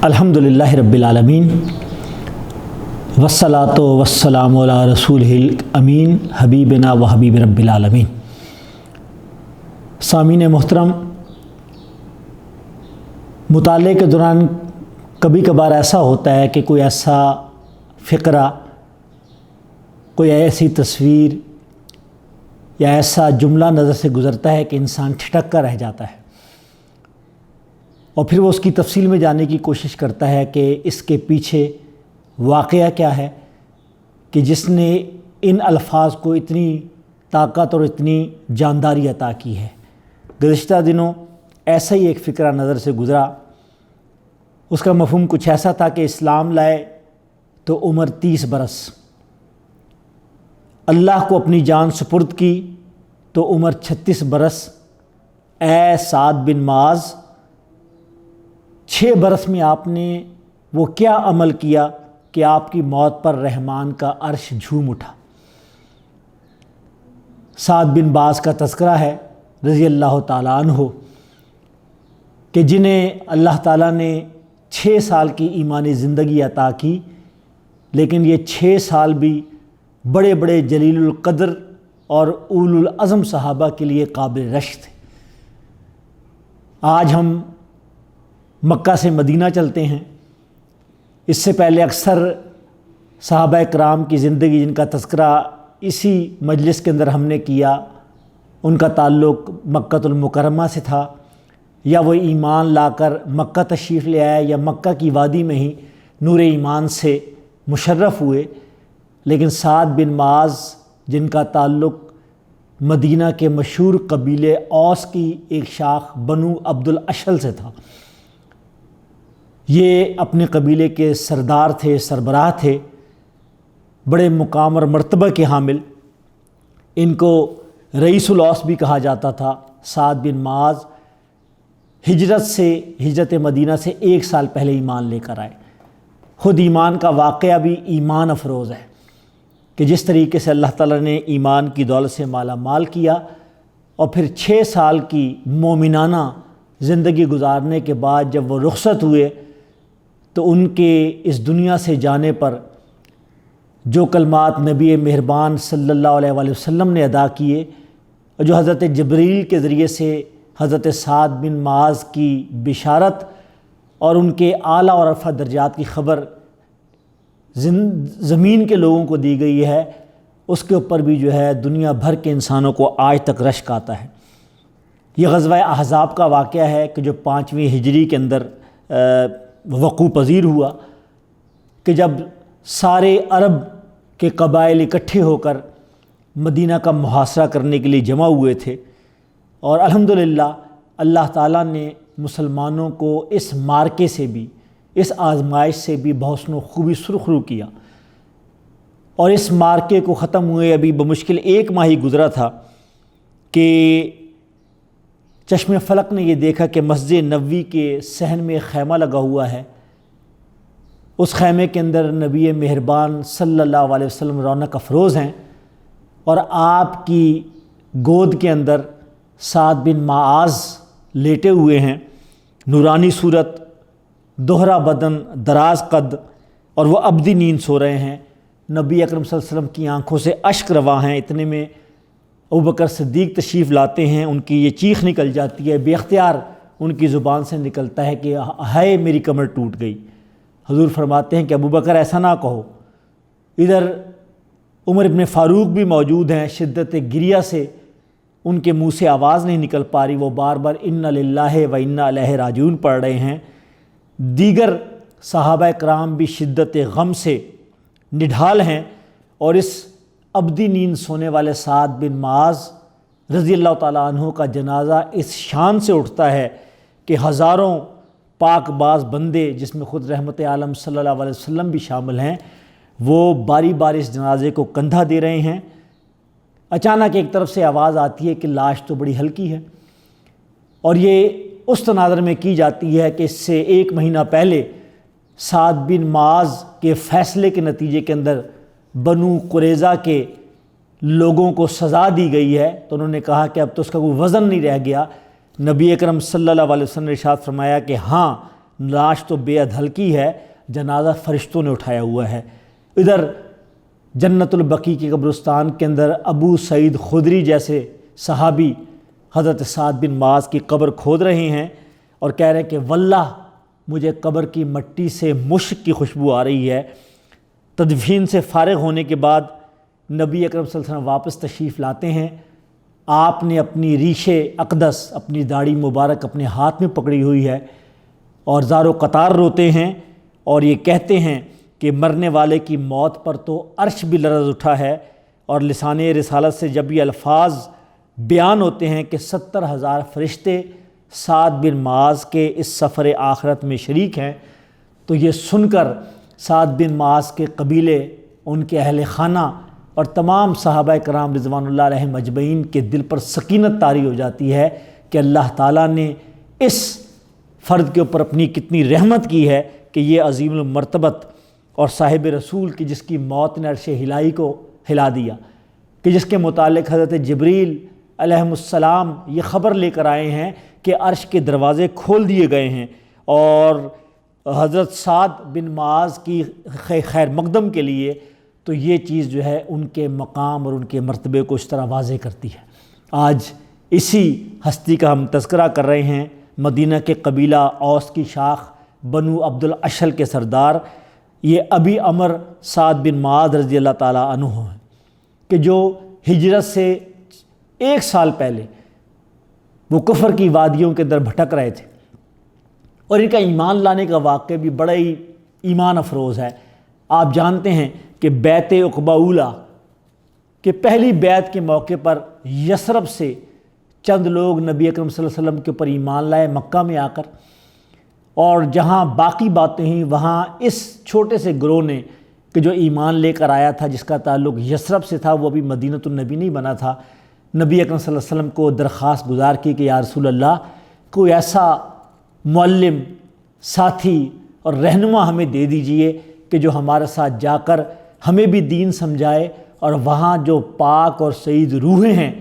الحمدللہ رب العالمین والصلاۃ والسلام علی رسولہ امین حبیبنا و حبیب رب العالمین۔ سامعین محترم، مطالعے کے دوران کبھی کبھار ایسا ہوتا ہے کہ کوئی ایسا فقرہ، کوئی ایسی تصویر یا ایسا جملہ نظر سے گزرتا ہے کہ انسان ٹھٹک کر رہ جاتا ہے، اور پھر وہ اس کی تفصیل میں جاننے کی کوشش کرتا ہے کہ اس کے پیچھے واقعہ کیا ہے کہ جس نے ان الفاظ کو اتنی طاقت اور اتنی جانداری عطا کی ہے۔ گزشتہ دنوں ایسا ہی ایک فقرہ نظر سے گزرا۔ اس کا مفہوم کچھ ایسا تھا کہ اسلام لائے تو عمر 30 برس، اللہ کو اپنی جان سپرد کی تو عمر 36 برس۔ اے سعد بن معاذ، 6 برس میں آپ نے وہ کیا عمل کیا کہ آپ کی موت پر رحمان کا عرش جھوم اٹھا۔ سعد بن معاذ کا تذکرہ ہے رضی اللہ تعالیٰ عنہ کہ جنہیں اللہ تعالیٰ نے 6 سال کی ایمانی زندگی عطا کی، لیکن یہ 6 سال بھی بڑے بڑے جلیل القدر اور اولو العزم صحابہ کے لیے قابل رشک تھے۔ آج ہم مکہ سے مدینہ چلتے ہیں، اس سے پہلے اکثر صحابہ کرام کی زندگی جن کا تذکرہ اسی مجلس کے اندر ہم نے کیا، ان کا تعلق مکہ المکرمہ سے تھا، یا وہ ایمان لا کر مکہ تشریف لے آئے یا مکہ کی وادی میں ہی نور ایمان سے مشرف ہوئے۔ لیکن سعد بن معاذ جن کا تعلق مدینہ کے مشہور قبیلے اوس کی ایک شاخ بنو عبد الاشل سے تھا، یہ اپنے قبیلے کے سردار تھے، سربراہ تھے، بڑے مقام اور مرتبہ کے حامل۔ ان کو رئیس الاوس بھی کہا جاتا تھا۔ سعد بن معاذ ہجرت مدینہ سے 1 سال پہلے ایمان لے کر آئے۔ خود ایمان کا واقعہ بھی ایمان افروز ہے کہ جس طریقے سے اللہ تعالیٰ نے ایمان کی دولت سے مالا مال کیا، اور پھر 6 سال کی مومنانہ زندگی گزارنے کے بعد جب وہ رخصت ہوئے تو ان کے اس دنیا سے جانے پر جو کلمات نبی مہربان صلی اللہ علیہ وآلہ وسلم نے ادا کیے، اور جو حضرت جبریل کے ذریعے سے حضرت سعد بن معاذ کی بشارت اور ان کے اعلیٰ اور رفع درجات کی خبر زمین کے لوگوں کو دی گئی ہے، اس کے اوپر بھی جو ہے دنیا بھر کے انسانوں کو آج تک رشک آتا ہے۔ یہ غزوہ احزاب کا واقعہ ہے کہ جو 5ویں ہجری کے اندر وقوع پذیر ہوا، کہ جب سارے عرب کے قبائل اکٹھے ہو کر مدینہ کا محاصرہ کرنے کے لیے جمع ہوئے تھے، اور الحمدللہ اللہ تعالیٰ نے مسلمانوں کو اس مارکے سے بھی، اس آزمائش سے بھی بحسن و خوبی سرخرو کیا، اور اس مارکے کو ختم ہوئے ابھی بمشکل 1 ماہ ہی گزرا تھا کہ چشم فلک نے یہ دیکھا کہ مسجد نبوی کے صحن میں ایک خیمہ لگا ہوا ہے، اس خیمے کے اندر نبی مہربان صلی اللہ علیہ وسلم رونق افروز ہیں، اور آپ کی گود کے اندر سعد بن معاذ لیٹے ہوئے ہیں، نورانی صورت، دوہرا بدن، دراز قد، اور وہ ابدی نیند سو رہے ہیں۔ نبی اکرم صلی اللہ علیہ وسلم کی آنکھوں سے اشک رواں ہیں۔ اتنے میں ابوبکر صدیق تشریف لاتے ہیں، ان کی یہ چیخ نکل جاتی ہے، بے اختیار ان کی زبان سے نکلتا ہے کہ ہائے میری کمر ٹوٹ گئی۔ حضور فرماتے ہیں کہ ابوبکر ایسا نہ کہو۔ ادھر عمر ابن فاروق بھی موجود ہیں، شدت گریہ سے ان کے منہ سے آواز نہیں نکل پا رہی، وہ بار بار انا للہ و انا الیہ راجعون پڑھ رہے ہیں۔ دیگر صحابہ کرام بھی شدت غم سے نڈھال ہیں، اور اس ابدی نیند سونے والے سعد بن معاذ رضی اللہ تعالیٰ عنہ کا جنازہ اس شان سے اٹھتا ہے کہ ہزاروں پاک باز بندے، جس میں خود رحمت عالم صلی اللہ علیہ وسلم بھی شامل ہیں، وہ باری باری اس جنازے کو کندھا دے رہے ہیں۔ اچانک ایک طرف سے آواز آتی ہے کہ لاش تو بڑی ہلکی ہے، اور یہ اس تناظر میں کی جاتی ہے کہ اس سے 1 مہینہ پہلے سعد بن معاذ کے فیصلے کے نتیجے کے اندر بنو قریظہ کے لوگوں کو سزا دی گئی ہے، تو انہوں نے کہا کہ اب تو اس کا کوئی وزن نہیں رہ گیا۔ نبی اکرم صلی اللہ علیہ وسلم نے ارشاد فرمایا کہ ہاں، لاش تو بے حد ہلکی ہے، جنازہ فرشتوں نے اٹھایا ہوا ہے۔ ادھر جنت البقیع کے قبرستان کے اندر ابو سعید خدری جیسے صحابی حضرت سعد بن معاذ کی قبر کھود رہے ہیں اور کہہ رہے ہیں کہ واللہ مجھے قبر کی مٹی سے مشک کی خوشبو آ رہی ہے۔ تدفین سے فارغ ہونے کے بعد نبی اکرم صلی اللہ علیہ وسلم واپس تشریف لاتے ہیں۔ آپ نے اپنی ریش اقدس، اپنی داڑھی مبارک اپنے ہاتھ میں پکڑی ہوئی ہے اور زار و قطار روتے ہیں اور یہ کہتے ہیں کہ مرنے والے کی موت پر تو عرش بھی لرز اٹھا ہے، اور لسان رسالت سے جب یہ الفاظ بیان ہوتے ہیں کہ 70,000 فرشتے سعد بن معاذ کے اس سفر آخرت میں شریک ہیں، تو یہ سن کر سعد بن معاذ کے قبیلے، ان کے اہل خانہ اور تمام صحابہ کرام رضوان اللہ علیہم اجمعین کے دل پر سکینت طاری ہو جاتی ہے کہ اللہ تعالیٰ نے اس فرد کے اوپر اپنی کتنی رحمت کی ہے کہ یہ عظیم المرتبت اور صاحب رسول کی جس کی موت نے عرش الہی کو ہلا دیا، کہ جس کے متعلق حضرت جبریل علیہ السلام یہ خبر لے کر آئے ہیں کہ عرش کے دروازے کھول دیے گئے ہیں، اور حضرت سعد بن معاذ کی خیر مقدم کے لیے، تو یہ چیز جو ہے ان کے مقام اور ان کے مرتبے کو اس طرح واضح کرتی ہے۔ آج اسی ہستی کا ہم تذکرہ کر رہے ہیں، مدینہ کے قبیلہ اوس کی شاخ بنو عبد الاشل کے سردار، یہ ابی عمر سعد بن معاذ رضی اللہ تعالیٰ عنہ ہیں، کہ جو ہجرت سے 1 سال پہلے وہ کفر کی وادیوں کے اندر بھٹک رہے تھے، اور ان کا ایمان لانے کا واقعہ بھی بڑا ہی ایمان افروز ہے۔ آپ جانتے ہیں کہ بیعت عقبہ اولیٰ کہ پہلی بیعت کے موقع پر یثرب سے چند لوگ نبی اکرم صلی اللہ علیہ وسلم کے اوپر ایمان لائے مکہ میں آ کر، اور جہاں باقی باتیں ہیں وہاں اس چھوٹے سے گروہ نے کہ جو ایمان لے کر آیا تھا، جس کا تعلق یثرب سے تھا، وہ ابھی مدینۃ النبی نہیں بنا تھا، نبی اکرم صلی اللہ علیہ وسلم کو درخواست گزار کی کہ یا رسول اللہ کوئی ایسا معلم، ساتھی اور رہنما ہمیں دے دیجئے کہ جو ہمارے ساتھ جا کر ہمیں بھی دین سمجھائے، اور وہاں جو پاک اور سعید روحیں ہیں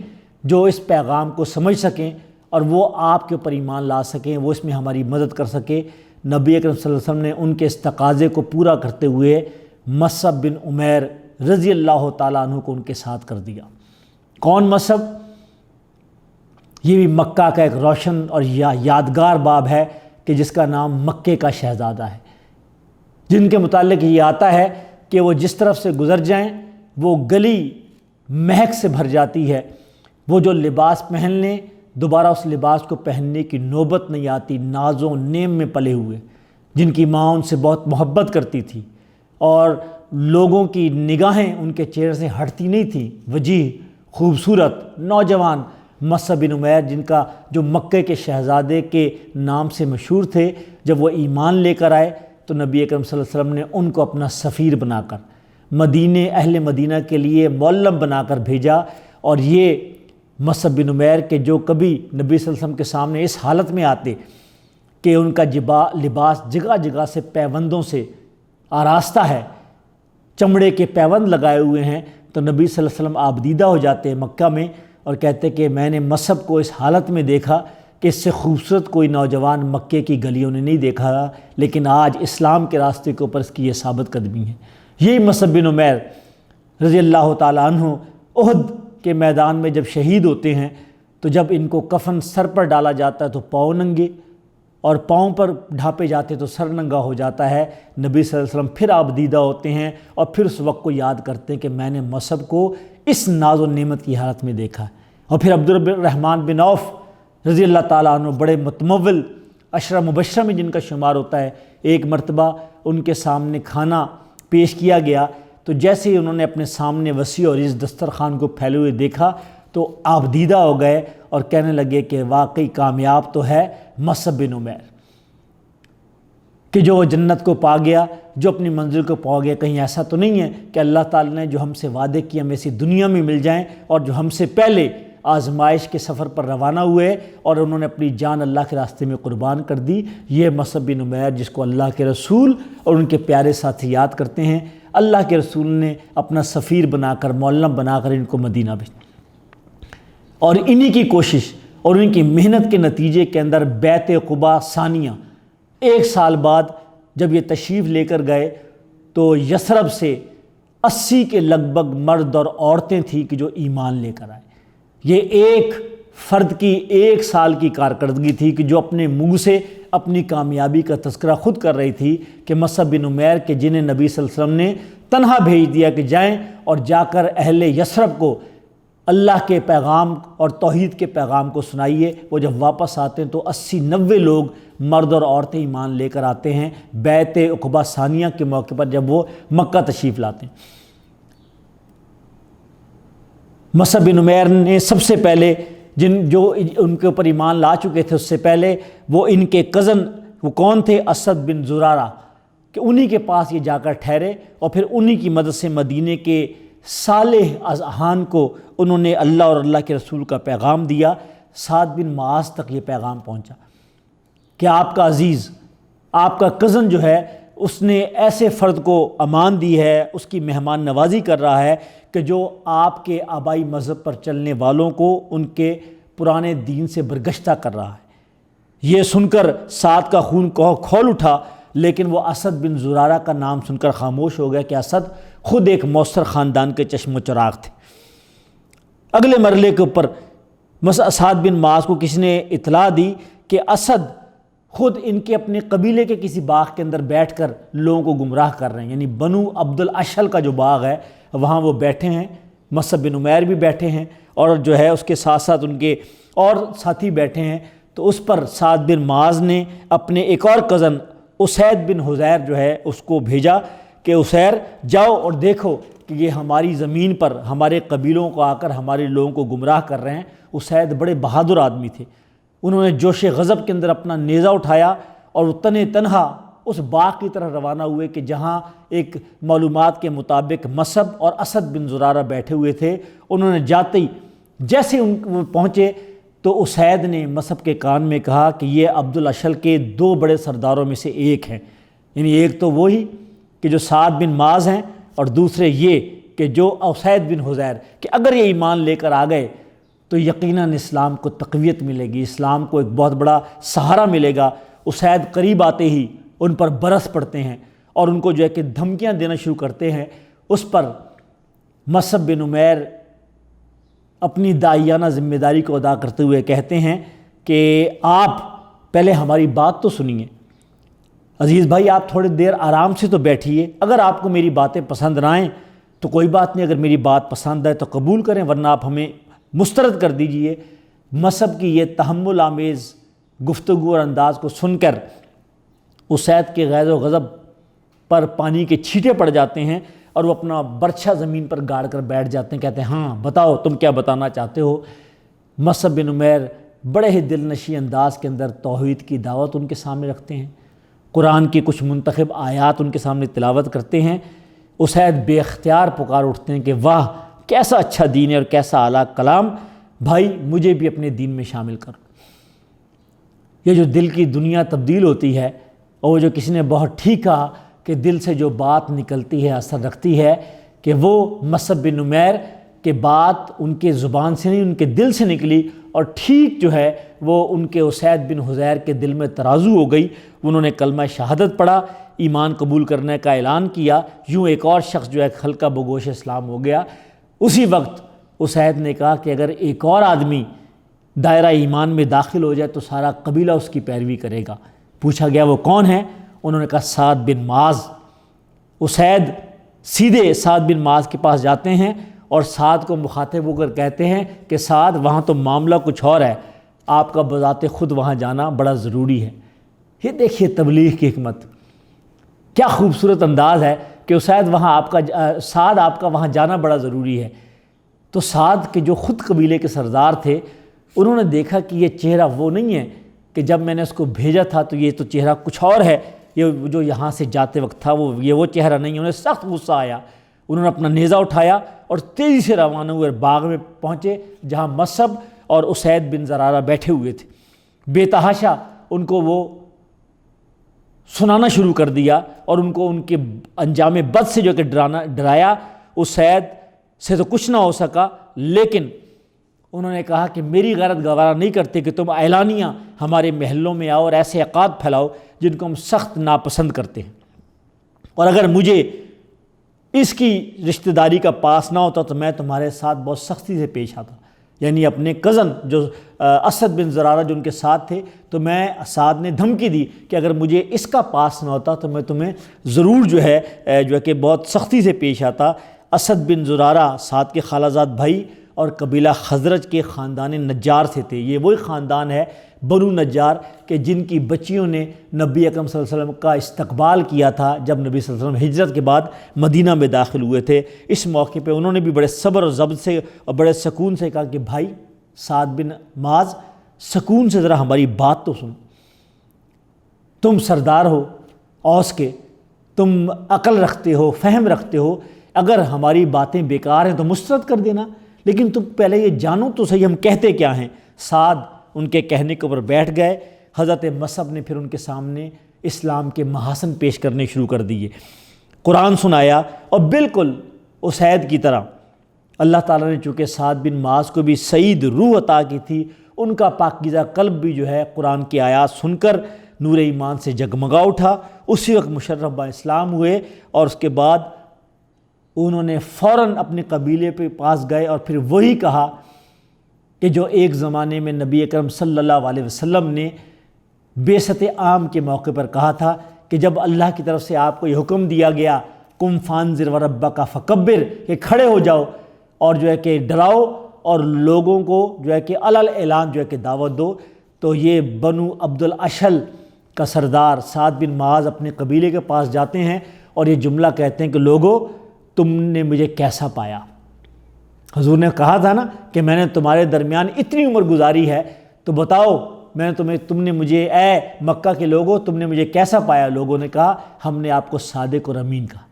جو اس پیغام کو سمجھ سکیں اور وہ آپ کے اوپر ایمان لا سکیں، وہ اس میں ہماری مدد کر سکے۔ نبی اکرم صلی اللہ علیہ وسلم نے ان کے اس تقاضے کو پورا کرتے ہوئے مصعب بن عمیر رضی اللہ تعالیٰ عنہ کو ان کے ساتھ کر دیا۔ کون مصعب؟ یہ بھی مکہ کا ایک روشن اور یادگار باب ہے کہ جس کا نام مکے کا شہزادہ ہے، جن کے متعلق یہ آتا ہے کہ وہ جس طرف سے گزر جائیں وہ گلی مہک سے بھر جاتی ہے، وہ جو لباس پہن لیں دوبارہ اس لباس کو پہننے کی نوبت نہیں آتی، ناز و نیم میں پلے ہوئے، جن کی ماں ان سے بہت محبت کرتی تھی اور لوگوں کی نگاہیں ان کے چہرے سے ہٹتی نہیں تھیں، وجیح، خوبصورت نوجوان مصعب بن عمیر، جن کا جو مکے کے شہزادے کے نام سے مشہور تھے، جب وہ ایمان لے کر آئے تو نبی اکرم صلی اللہ علیہ وسلم نے ان کو اپنا سفیر بنا کر اہل مدینہ کے لیے معلم بنا کر بھیجا، اور یہ مصعب بن عمیر کے جو کبھی نبی صلی اللہ علیہ وسلم کے سامنے اس حالت میں آتے کہ ان کا لباس جگہ جگہ سے پیوندوں سے آراستہ ہے، چمڑے کے پیوند لگائے ہوئے ہیں، تو نبی صلی اللہ علیہ وسلم آبدیدہ ہو جاتے ہیں مکہ میں اور کہتے کہ میں نے مصعب کو اس حالت میں دیکھا کہ اس سے خوبصورت کوئی نوجوان مکے کی گلیوں نے نہیں دیکھا، لیکن آج اسلام کے راستے کے اوپر اس کی یہ ثابت قدمی ہے۔ یہی مصعب بن عمیر رضی اللہ تعالیٰ عنہ احد کے میدان میں جب شہید ہوتے ہیں تو جب ان کو کفن سر پر ڈالا جاتا ہے تو پاؤں ننگے، اور پاؤں پر ڈھانپے جاتے تو سر ننگا ہو جاتا ہے۔ نبی صلی اللہ علیہ وسلم پھر آبدیدہ ہوتے ہیں اور پھر اس وقت کو یاد کرتے ہیں کہ میں نے مصعب کو اس ناز و نعمت کی حالت میں دیکھا۔ اور پھر عبد الرحمن بن عوف رضی اللہ تعالیٰ عنہ بڑے متمول عشرہ مبشرہ میں جن کا شمار ہوتا ہے، ایک مرتبہ ان کے سامنے کھانا پیش کیا گیا تو جیسے ہی انہوں نے اپنے سامنے وسیع اور اس دسترخوان کو پھیلے ہوئے دیکھا تو آبدیدہ ہو گئے اور کہنے لگے کہ واقعی کامیاب تو ہے مصعب بن عمیر، کہ جو جنت کو پا گیا، جو اپنی منزل کو پا گیا۔ کہیں ایسا تو نہیں ہے کہ اللہ تعالیٰ نے جو ہم سے وعدے کیے ہم ایسی دنیا میں مل جائیں، اور جو ہم سے پہلے آزمائش کے سفر پر روانہ ہوئے اور انہوں نے اپنی جان اللہ کے راستے میں قربان کر دی، یہ مصعب بن عمیر جس کو اللہ کے رسول اور ان کے پیارے ساتھی یاد کرتے ہیں، اللہ کے رسول نے اپنا سفیر بنا کر، معلم بنا کر ان کو مدینہ بھیجا، اور انہی کی کوشش اور ان کی محنت کے نتیجے کے اندر بیعت عقبہ ثانیہ 1 سال بعد جب یہ تشریف لے کر گئے تو یثرب سے 80 کے لگ بھگ مرد اور عورتیں تھیں کہ جو ایمان لے کر آئے۔ یہ ایک فرد کی 1 سال کی کارکردگی تھی کہ جو اپنے منہ سے اپنی کامیابی کا تذکرہ خود کر رہی تھی کہ مصعب بن عمیر کہ جنہیں نبی صلی اللہ علیہ وسلم نے تنہا بھیج دیا کہ جائیں اور جا کر اہل یثرب کو اللہ کے پیغام اور توحید کے پیغام کو سنائیے۔ وہ جب واپس آتے ہیں تو 80-90 لوگ مرد اور عورتیں ایمان لے کر آتے ہیں بیعت عقبہ ثانیہ کے موقع پر جب وہ مکہ تشریف لاتے ہیں۔ مصعب بن عمیر نے سب سے پہلے جو ان کے اوپر ایمان لا چکے تھے اس سے پہلے وہ ان کے کزن وہ کون تھے؟ اسد بن زرارہ، کہ انہی کے پاس یہ جا کر ٹھہرے اور پھر انہی کی مدد سے مدینے کے صالح اذہان کو انہوں نے اللہ اور اللہ کے رسول کا پیغام دیا۔ سعد بن معاذ تک یہ پیغام پہنچا کہ آپ کا عزیز، آپ کا کزن جو ہے اس نے ایسے فرد کو امان دی ہے، اس کی مہمان نوازی کر رہا ہے کہ جو آپ کے آبائی مذہب پر چلنے والوں کو ان کے پرانے دین سے برگشتہ کر رہا ہے۔ یہ سن کر سعد کا خون کھول اٹھا، لیکن وہ اسد بن زرارہ کا نام سن کر خاموش ہو گیا کہ اسد خود ایک موثر خاندان کے چشم و چراغ تھے۔ اگلے مرحلے کے اوپر سعد بن معاذ کو کسی نے اطلاع دی کہ اسد خود ان کے اپنے قبیلے کے کسی باغ کے اندر بیٹھ کر لوگوں کو گمراہ کر رہے ہیں، یعنی بنو عبد الاشہل کا جو باغ ہے وہاں وہ بیٹھے ہیں، مصعب بن عمیر بھی بیٹھے ہیں اور جو ہے اس کے ساتھ ساتھ ان کے اور ساتھی بیٹھے ہیں۔ تو اس پر سعد بن معاذ نے اپنے ایک اور کزن اسید بن حضیر جو ہے اس کو بھیجا کہ اسیر جاؤ اور دیکھو کہ یہ ہماری زمین پر ہمارے قبیلوں کو آ کر ہمارے لوگوں کو گمراہ کر رہے ہیں۔ اسید بڑے بہادر آدمی تھے، انہوں نے جوش غضب کے اندر اپنا نیزہ اٹھایا اور وہ تنہا اس باغ کی طرح روانہ ہوئے کہ جہاں ایک معلومات کے مطابق مصعب اور اسد بن زرارہ بیٹھے ہوئے تھے۔ انہوں نے جاتے ہی جیسے وہ پہنچے تو اسید نے مصعب کے کان میں کہا کہ یہ عبد الاشہل کے 2 بڑے سرداروں میں سے ایک ہیں، یعنی ایک تو وہی کہ جو سعد بن معاذ ہیں اور دوسرے یہ کہ جو اسید بن حضیر، کہ اگر یہ ایمان لے کر آ گئے تو یقیناً اسلام کو تقویت ملے گی، اسلام کو ایک بہت بڑا سہارا ملے گا۔ اسید قریب آتے ہی ان پر برس پڑتے ہیں اور ان کو جو ہے کہ دھمکیاں دینا شروع کرتے ہیں۔ اس پر مصعب بن عمیر اپنی داعیانہ ذمہ داری کو ادا کرتے ہوئے کہتے ہیں کہ آپ پہلے ہماری بات تو سنیے، عزیز بھائی آپ تھوڑی دیر آرام سے تو بیٹھیے، اگر آپ کو میری باتیں پسند نہ آئیں تو کوئی بات نہیں، اگر میری بات پسند ہے تو قبول کریں ورنہ آپ ہمیں مسترد کر دیجئے۔ مصعب کی یہ تحمل آمیز گفتگو اور انداز کو سن کر اسید کے غیظ و غضب پر پانی کے چھینٹے پڑ جاتے ہیں اور وہ اپنا برچھا زمین پر گاڑ کر بیٹھ جاتے ہیں، کہتے ہیں ہاں بتاؤ تم کیا بتانا چاہتے ہو۔ مصعب بن عمیر بڑے ہی دل نشیں انداز کے اندر توحید کی دعوت ان کے سامنے رکھتے ہیں، قرآن کی کچھ منتخب آیات ان کے سامنے تلاوت کرتے ہیں۔ اسید بے اختیار پکار اٹھتے ہیں کہ واہ کیسا اچھا دین ہے اور کیسا اعلیٰ کلام، بھائی مجھے بھی اپنے دین میں شامل کرو۔ یہ جو دل کی دنیا تبدیل ہوتی ہے اور وہ جو کسی نے بہت ٹھیک کہا کہ دل سے جو بات نکلتی ہے اثر رکھتی ہے، کہ وہ مصعب بن عمیر کہ بات ان کے زبان سے نہیں ان کے دل سے نکلی اور ٹھیک جو ہے وہ ان کے اسید بن حضیر کے دل میں ترازو ہو گئی۔ انہوں نے کلمہ شہادت پڑھا، ایمان قبول کرنے کا اعلان کیا، یوں ایک اور شخص جو ہے خلقہ بگوش اسلام ہو گیا۔ اسی وقت اسید نے کہا کہ اگر ایک اور آدمی دائرہ ایمان میں داخل ہو جائے تو سارا قبیلہ اس کی پیروی کرے گا۔ پوچھا گیا وہ کون ہے؟ انہوں نے کہا سعد بن معاذ۔ اسید سیدھے سعد بن معاذ کے پاس جاتے ہیں اور سعد کو مخاطب ہو کر کہتے ہیں کہ سعد وہاں تو معاملہ کچھ اور ہے، آپ کا بذات خود وہاں جانا بڑا ضروری ہے۔ یہ دیکھیے تبلیغ کی حکمت، کیا خوبصورت انداز ہے کہ اسید وہاں سعد آپ کا وہاں جانا بڑا ضروری ہے۔ تو سعد کے جو خود قبیلے کے سردار تھے انہوں نے دیکھا کہ یہ چہرہ وہ نہیں ہے کہ جب میں نے اس کو بھیجا تھا تو یہ تو چہرہ کچھ اور ہے، یہ جو یہاں سے جاتے وقت تھا وہ چہرہ نہیں ہے۔ انہیں سخت غصہ آیا، انہوں نے اپنا نیزہ اٹھایا اور تیزی سے روانہ ہوئے باغ میں پہنچے جہاں مصعب اور اسید بن زرارہ بیٹھے ہوئے تھے۔ بے تحاشا ان کو وہ سنانا شروع کر دیا اور ان کو ان کے انجام بد سے جو کہ ڈرایا۔ اسید سے تو کچھ نہ ہو سکا، لیکن انہوں نے کہا کہ میری غیرت گوارا نہیں کرتے کہ تم اعلانیہ ہمارے محلوں میں آؤ اور ایسے عقائد پھیلاؤ جن کو ہم سخت ناپسند کرتے ہیں، اور اگر مجھے اس کی رشتہ داری کا پاس نہ ہوتا تو میں تمہارے ساتھ بہت سختی سے پیش آتا۔ یعنی اپنے کزن جو اسد بن زرارہ جو ان کے ساتھ تھے، تو میں اسد نے دھمکی دی کہ اگر مجھے اس کا پاس نہ ہوتا تو میں تمہیں ضرور جو ہے کہ بہت سختی سے پیش آتا۔ اسد بن زرارہ سعد کے خالہ زاد بھائی اور قبیلہ خزرج کے خاندان نجار سے تھے۔ یہ وہی خاندان ہے بنو نجار کہ جن کی بچیوں نے نبی اکرم صلی اللہ علیہ وسلم کا استقبال کیا تھا جب نبی صلی اللہ علیہ وسلم ہجرت کے بعد مدینہ میں داخل ہوئے تھے۔ اس موقع پہ انہوں نے بھی بڑے صبر اور ضبط سے اور بڑے سکون سے کہا کہ بھائی سعد بن معاذ، سکون سے ذرا ہماری بات تو سن، تم سردار ہو اوس کے، تم عقل رکھتے ہو، فہم رکھتے ہو، اگر ہماری باتیں بیکار ہیں تو مسترد کر دینا، لیکن تم پہلے یہ جانو تو صحیح ہم کہتے کیا ہیں۔ سعد ان کے کہنے کے اوپر بیٹھ گئے۔ حضرت مصعب نے پھر ان کے سامنے اسلام کے محاسن پیش کرنے شروع کر دیے، قرآن سنایا، اور بالکل اسید کی طرح اللہ تعالیٰ نے چونکہ سعد بن معاذ کو بھی سعید روح عطا کی تھی، ان کا پاکیزہ قلب بھی جو ہے قرآن کی آیات سن کر نور ایمان سے جگمگا اٹھا۔ اسی وقت مشرف با اسلام ہوئے، اور اس کے بعد انہوں نے فوراً اپنے قبیلے پہ پاس گئے اور پھر وہی کہا کہ جو ایک زمانے میں نبی اکرم صلی اللہ علیہ وسلم نے بعثت عام کے موقع پر کہا تھا کہ جب اللہ کی طرف سے آپ کو یہ حکم دیا گیا قم فانذر وربک فکبر، کہ کھڑے ہو جاؤ اور جو ہے کہ ڈراؤ اور لوگوں کو جو ہے کہ علل اعلان جو ہے کہ دعوت دو، تو یہ بنو عبد الاشل کا سردار سعد بن معاذ اپنے قبیلے کے پاس جاتے ہیں اور یہ جملہ کہتے ہیں کہ لوگو تم نے مجھے کیسا پایا؟ حضور نے کہا تھا نا کہ میں نے تمہارے درمیان اتنی عمر گزاری ہے، تو بتاؤ میں نے تم نے مجھے، اے مکہ کے لوگوں تم نے مجھے کیسا پایا؟ لوگوں نے کہا ہم نے آپ کو صادق اور امین کہا۔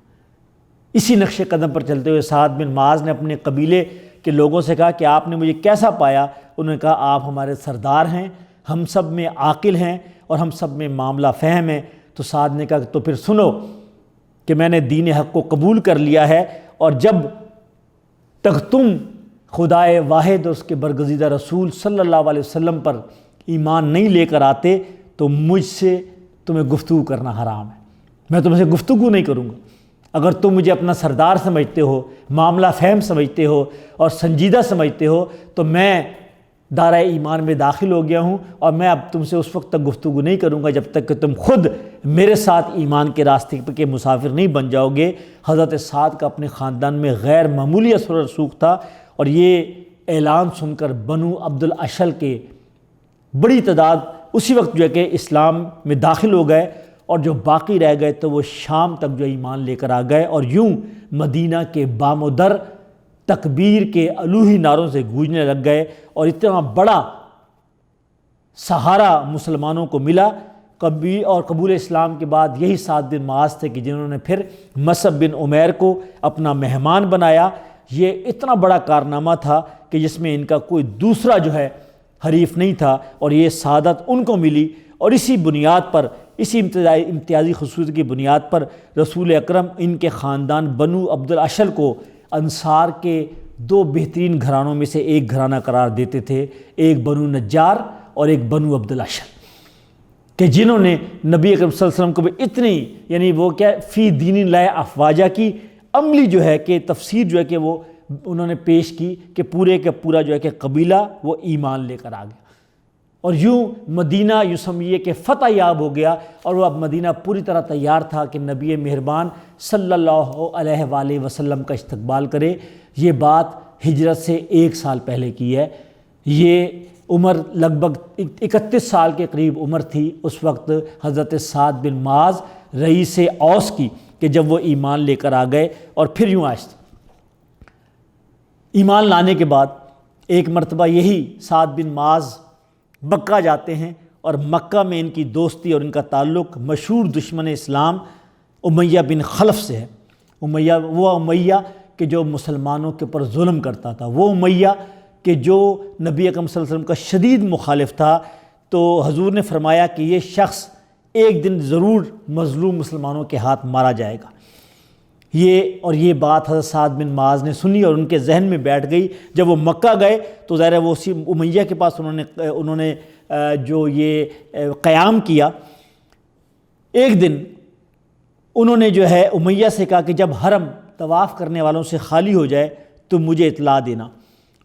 اسی نقش قدم پر چلتے ہوئے سعد بن معاذ نے اپنے قبیلے کے لوگوں سے کہا کہ آپ نے مجھے کیسا پایا؟ انہوں نے کہا آپ ہمارے سردار ہیں، ہم سب میں عاقل ہیں اور ہم سب میں معاملہ فہم ہے۔ تو سعد نے کہا تو پھر سنو کہ میں نے دین حق کو قبول کر لیا ہے، اور جب تک تم خدائے واحد اور اس کے برگزیدہ رسول صلی اللہ علیہ وسلم پر ایمان نہیں لے کر آتے تو مجھ سے تمہیں گفتگو کرنا حرام ہے، میں تم سے گفتگو نہیں کروں گا۔ اگر تم مجھے اپنا سردار سمجھتے ہو، معاملہ فہم سمجھتے ہو اور سنجیدہ سمجھتے ہو تو میں دائرہ ایمان میں داخل ہو گیا ہوں، اور میں اب تم سے اس وقت تک گفتگو نہیں کروں گا جب تک کہ تم خود میرے ساتھ ایمان کے راستے کے مسافر نہیں بن جاؤ گے۔ حضرت سعد کا اپنے خاندان میں غیر معمولی اثر و رسوخ تھا، اور یہ اعلان سن کر بنو عبد الاشل کے بڑی تعداد اسی وقت جو ہے کہ اسلام میں داخل ہو گئے، اور جو باقی رہ گئے تو وہ شام تک جو ایمان لے کر آ گئے، اور یوں مدینہ کے بام و در تکبیر کے الوہی نعروں سے گونجنے لگ گئے، اور اتنا بڑا سہارا مسلمانوں کو ملا۔ اور قبول اسلام کے بعد یہی سعد بن معاذ تھے کہ جنہوں نے پھر مصعب بن عمیر کو اپنا مہمان بنایا۔ یہ اتنا بڑا کارنامہ تھا کہ جس میں ان کا کوئی دوسرا جو ہے حریف نہیں تھا، اور یہ سعادت ان کو ملی، اور اسی بنیاد پر، اسی امتیازی خصوصیت کی بنیاد پر رسول اکرم ان کے خاندان بنو عبد الاشل کو انصار کے دو بہترین گھرانوں میں سے ایک گھرانہ قرار دیتے تھے، ایک بنو نجار اور ایک بنو عبد الاشل، کہ جنہوں نے نبی اکرم صلی اللہ علیہ وسلم کو بھی اتنی، یعنی وہ کیا فی دین اللہ افواجہ کی عملی جو ہے کہ تفسیر جو ہے کہ وہ انہوں نے پیش کی کہ پورے کا پورا جو ہے کہ قبیلہ وہ ایمان لے کر آ گیا، اور یوں مدینہ یوں سمجھیے کہ فتح یاب ہو گیا، اور وہ اب مدینہ پوری طرح تیار تھا کہ نبی مہربان صلی اللہ علیہ وآلہ وسلم کا استقبال کرے۔ یہ بات ہجرت سے 1 سال پہلے کی ہے۔ یہ عمر لگ بھگ 31 سال کے قریب عمر تھی اس وقت حضرت سعد بن معاذ رئیس اوس کی، کہ جب وہ ایمان لے کر آ گئے۔ اور پھر یوں آہستہ ایمان لانے کے بعد ایک مرتبہ یہی سعد بن معاذ مکہ جاتے ہیں، اور مکہ میں ان کی دوستی اور ان کا تعلق مشہور دشمن اسلام امیہ بن خلف سے ہے۔ وہ امیہ کہ جو مسلمانوں کے اوپر ظلم کرتا تھا، وہ امیہ کہ جو نبی اکرم صلی اللہ علیہ وسلم کا شدید مخالف تھا۔ تو حضور نے فرمایا کہ یہ شخص ایک دن ضرور مظلوم مسلمانوں کے ہاتھ مارا جائے گا۔ یہ بات حضرت سعد بن معاذ نے سنی اور ان کے ذہن میں بیٹھ گئی۔ جب وہ مکہ گئے تو ظاہر ہے وہ اسی امیہ کے پاس انہوں نے جو یہ قیام کیا۔ ایک دن انہوں نے جو ہے امیہ سے کہا کہ جب حرم طواف کرنے والوں سے خالی ہو جائے تو مجھے اطلاع دینا۔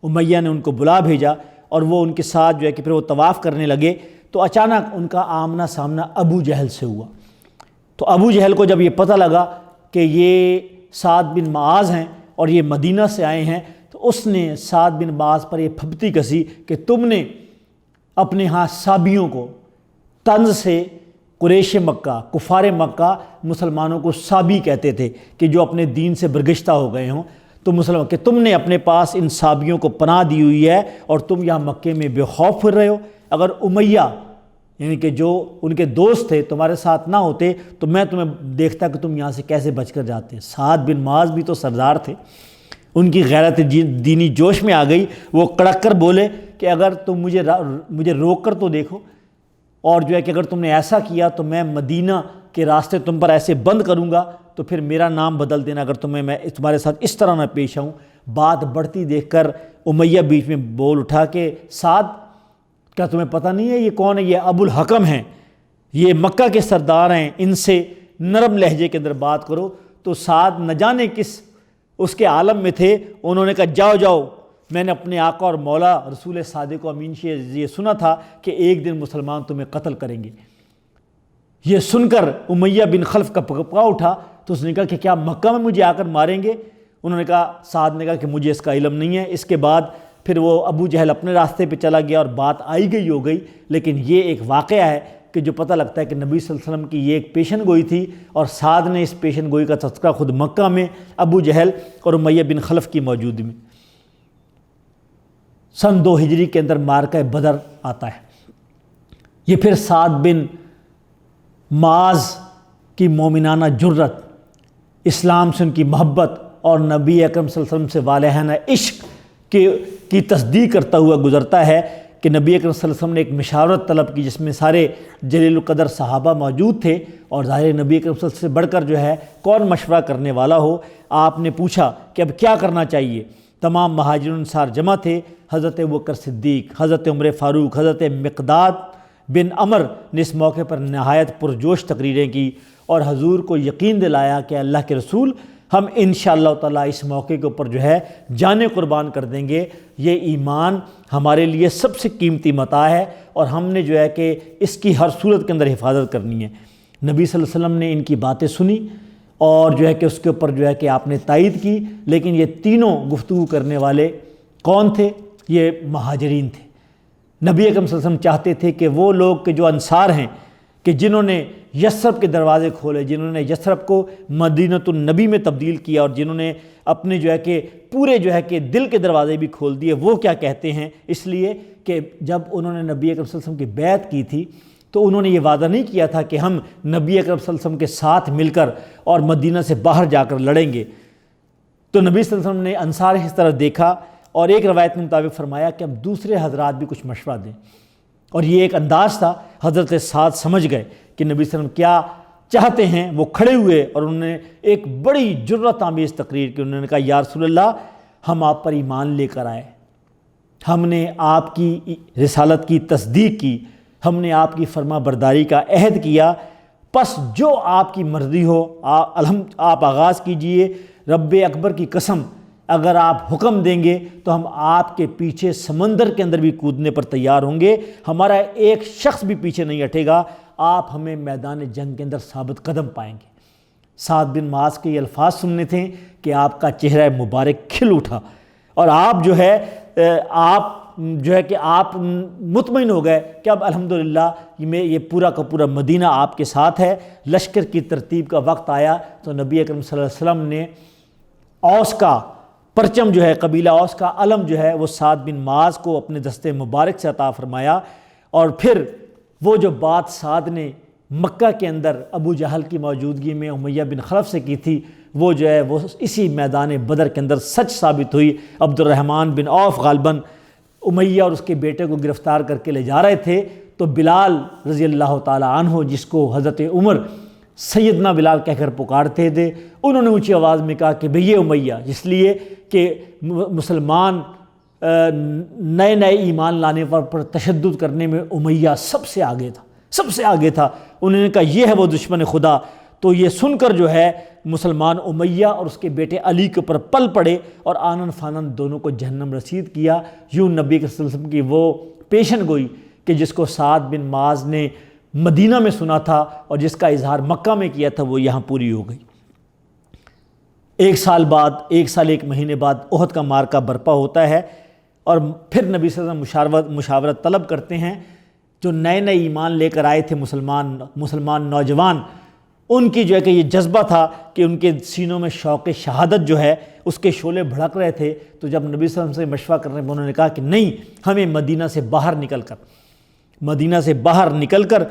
امیہ نے ان کو بلا بھیجا اور وہ ان کے ساتھ جو ہے کہ پھر وہ طواف کرنے لگے، تو اچانک ان کا آمنا سامنا ابو جہل سے ہوا۔ تو ابو جہل کو جب یہ پتہ لگا کہ یہ سعد بن معاذ ہیں اور یہ مدینہ سے آئے ہیں، تو اس نے سعد بن معاذ پر یہ پھپتی کسی کہ تم نے اپنے ہاں صابیوں کو طنز سے، قریش مکہ، کفار مکہ مسلمانوں کو صابی کہتے تھے کہ جو اپنے دین سے برگشتہ ہو گئے ہوں، تو مسلمان کہ تم نے اپنے پاس ان صابیوں کو پناہ دی ہوئی ہے اور تم یہاں مکے میں بے خوف پھر رہے ہو۔ اگر امیہ یعنی کہ جو ان کے دوست تھے تمہارے ساتھ نہ ہوتے تو میں تمہیں دیکھتا کہ تم یہاں سے کیسے بچ کر جاتے۔ سعد بن معاذ بھی تو سردار تھے، ان کی غیرت دینی جوش میں آ گئی، وہ کڑک کر بولے کہ اگر تم مجھے روک کر تو دیکھو، اور جو ہے کہ اگر تم نے ایسا کیا تو میں مدینہ کے راستے تم پر ایسے بند کروں گا، تو پھر میرا نام بدل دینا اگر میں تمہارے ساتھ اس طرح نہ پیش آؤں۔ بات بڑھتی دیکھ کر امیہ بیچ میں بول اٹھا کہ سعد، کیا تمہیں پتہ نہیں ہے یہ کون ہے؟ یہ ابو الحکم ہیں، یہ مکہ کے سردار ہیں، ان سے نرم لہجے کے اندر بات کرو۔ تو سعد نہ جانے کس اس کے عالم میں تھے، انہوں نے کہا جاؤ جاؤ، میں نے اپنے آقا اور مولا رسول صادق و امین سے یہ سنا تھا کہ ایک دن مسلمان تمہیں قتل کریں گے۔ یہ سن کر امیہ بن خلف کا پکا اٹھا، تو اس نے کہا کہ کیا مکہ میں مجھے آ کر ماریں گے؟ انہوں نے کہا، سعد نے کہا کہ مجھے اس کا علم نہیں ہے۔ اس کے بعد پھر وہ ابو جہل اپنے راستے پہ چلا گیا اور بات آئی گئی ہو گئی۔ لیکن یہ ایک واقعہ ہے کہ جو پتہ لگتا ہے کہ نبی صلی اللہ علیہ وسلم کی یہ ایک پیشن گوئی تھی، اور سعد نے اس پیشن گوئی کا تذکرہ خود مکہ میں ابو جہل اور امیہ بن خلف کی موجودگی میں۔ سن 2 ہجری کے اندر معرکہ بدر آتا ہے۔ یہ پھر سعد بن معاذ کی مومنانہ جرت، اسلام سے ان کی محبت اور نبی اکرم صلی اللہ علیہ وسلم سے والہانہ عشق کی تصدیق کرتا ہوا گزرتا ہے کہ نبی اکرم صلی اللہ علیہ وسلم نے ایک مشاورت طلب کی، جس میں سارے جلیل القدر صحابہ موجود تھے، اور ظاہر نبی اکرم صلی اللہ علیہ وسلم سے بڑھ کر جو ہے کون مشورہ کرنے والا ہو۔ آپ نے پوچھا کہ اب کیا کرنا چاہیے۔ تمام مہاجرین انصار جمع تھے، حضرت ابوبکر صدیق، حضرت عمر فاروق، حضرت مقداد بن عمر نے اس موقع پر نہایت پرجوش تقریریں کی اور حضور کو یقین دلایا کہ اللہ کے رسول، ہم انشاءاللہ تعالیٰ اس موقع کے اوپر جو ہے جانیں قربان کر دیں گے۔ یہ ایمان ہمارے لیے سب سے قیمتی متاع ہے اور ہم نے جو ہے کہ اس کی ہر صورت کے اندر حفاظت کرنی ہے۔ نبی صلی اللہ علیہ وسلم نے ان کی باتیں سنی اور جو ہے کہ اس کے اوپر جو ہے کہ آپ نے تائید کی، لیکن یہ تینوں گفتگو کرنے والے کون تھے؟ یہ مہاجرین تھے۔ نبی اکرم صلی اللہ علیہ وسلم چاہتے تھے کہ وہ لوگ کہ جو انصار ہیں، کہ جنہوں نے یثرب کے دروازے کھولے، جنہوں نے یثرب کو مدینۃ النبی میں تبدیل کیا، اور جنہوں نے اپنے جو ہے کہ پورے جو ہے کہ دل کے دروازے بھی کھول دیے، وہ کیا کہتے ہیں؟ اس لیے کہ جب انہوں نے نبی اکرم صلی اللہ علیہ وسلم کی بیعت کی تھی تو انہوں نے یہ وعدہ نہیں کیا تھا کہ ہم نبی اکرم صلی اللہ علیہ وسلم کے ساتھ مل کر اور مدینہ سے باہر جا کر لڑیں گے۔ تو نبی صلی اللہ علیہ وسلم نے انصار اس طرف دیکھا اور ایک روایت کے مطابق فرمایا کہ اب دوسرے حضرات بھی کچھ مشورہ دیں، اور یہ ایک انداز تھا۔ حضرت سعد سمجھ گئے کہ نبی صلی اللہ علیہ وسلم کیا چاہتے ہیں، وہ کھڑے ہوئے اور انہوں نے ایک بڑی جرأت آمیز تقریر کی۔ انہوں نے کہا، یا رسول اللہ، ہم آپ پر ایمان لے کر آئے، ہم نے آپ کی رسالت کی تصدیق کی، ہم نے آپ کی فرما برداری کا عہد کیا، پس جو آپ کی مرضی ہو آپ آغاز کیجئے۔ رب اکبر کی قسم، اگر آپ حکم دیں گے تو ہم آپ کے پیچھے سمندر کے اندر بھی کودنے پر تیار ہوں گے، ہمارا ایک شخص بھی پیچھے نہیں ہٹے گا، آپ ہمیں میدان جنگ کے اندر ثابت قدم پائیں گے۔ سعد بن معاذ کے یہ الفاظ سننے تھے کہ آپ کا چہرہ مبارک کھل اٹھا، اور آپ جو ہے کہ آپ مطمئن ہو گئے کہ اب الحمدللہ یہ پورا کا پورا مدینہ آپ کے ساتھ ہے۔ لشکر کی ترتیب کا وقت آیا تو نبی اکرم صلی اللہ علیہ وسلم نے اوس کا پرچم جو ہے، قبیلہ اوس کا علم جو ہے، وہ سعد بن معاذ کو اپنے دستے مبارک سے عطا فرمایا، اور پھر وہ جو بات سعد نے مکہ کے اندر ابو جہل کی موجودگی میں امیہ بن خلف سے کی تھی، وہ جو ہے وہ اسی میدان بدر کے اندر سچ ثابت ہوئی۔ عبد الرحمن بن عوف غالباً امیہ اور اس کے بیٹے کو گرفتار کر کے لے جا رہے تھے، تو بلال رضی اللہ تعالی عنہ، جس کو حضرت عمر سیدنا بلال کہہ کر پکارتے تھے۔ انہوں نے اونچی آواز میں کہا کہ بھئی امیہ، اس لیے کہ مسلمان نئے نئے ایمان لانے پر تشدد کرنے میں امیہ سب سے آگے تھا، سب سے آگے تھا۔ انہوں نے کہا یہ ہے وہ دشمن خدا۔ تو یہ سن کر جو ہے مسلمان امیہ اور اس کے بیٹے علی کے اوپر پل پڑے اور آنن فانن دونوں کو جہنم رسید کیا۔ یوں نبی صلی اللہ علیہ وسلم کی وہ پیشن گوئی کہ جس کو سعد بن معاذ نے مدینہ میں سنا تھا اور جس کا اظہار مکہ میں کیا تھا، وہ یہاں پوری ہو گئی۔ ایک سال ایک مہینے بعد احد کا معرکہ برپا ہوتا ہے، اور پھر نبی صلی اللہ علیہ وسلم مشاورت طلب کرتے ہیں۔ جو نئے نئے ایمان لے کر آئے تھے مسلمان نوجوان، ان کی جو ہے کہ یہ جذبہ تھا کہ ان کے سینوں میں شوق شہادت جو ہے اس کے شعلے بھڑک رہے تھے۔ تو جب نبی صلی اللہ علیہ وسلم سے مشورہ کرنے پر انہوں نے کہا کہ نہیں، ہمیں مدینہ سے باہر نکل کر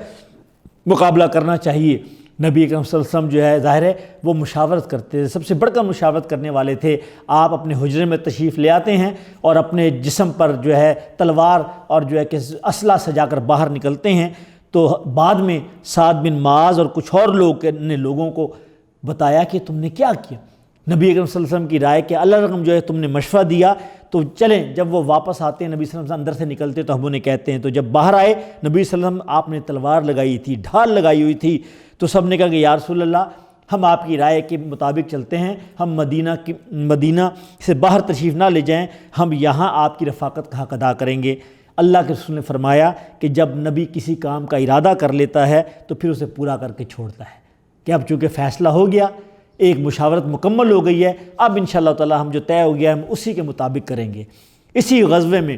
مقابلہ کرنا چاہیے۔ نبی اکرم صلی اللہ علیہ وسلم جو ہے ظاہر ہے وہ مشاورت کرتے تھے، سب سے بڑھ کر مشاورت کرنے والے تھے۔ آپ اپنے حجرے میں تشریف لے آتے ہیں اور اپنے جسم پر جو ہے تلوار اور جو ہے کہ اسلحہ سجا کر باہر نکلتے ہیں۔ تو بعد میں سعد بن معاذ اور کچھ اور نے لوگوں کو بتایا کہ تم نے کیا کیا۔ نبی اکرم صلی اللہ علیہ وسلم کی رائے کہ اللہ رقم جو ہے تم نے مشورہ دیا تو چلیں۔ جب وہ واپس آتے ہیں، نبی صلی اللہ علیہ وسلم اندر سے نکلتے تو ہم انہیں کہتے ہیں، تو جب باہر آئے نبی صلی اللہ علیہ وسلم، آپ نے تلوار لگائی تھی، ڈھال لگائی ہوئی تھی، تو سب نے کہا کہ یا رسول اللہ، ہم آپ کی رائے کے مطابق چلتے ہیں، ہم مدینہ سے باہر تشریف نہ لے جائیں، ہم یہاں آپ کی رفاقت کا حق ادا کریں گے۔ اللہ کے رسول نے فرمایا کہ جب نبی کسی کام کا ارادہ کر لیتا ہے تو پھر اسے پورا کر کے چھوڑتا ہے، کہ اب چونکہ فیصلہ ہو گیا، ایک مشاورت مکمل ہو گئی ہے، اب انشاءاللہ تعالی ہم جو طے ہو گیا ہم اسی کے مطابق کریں گے۔ اسی غزوے میں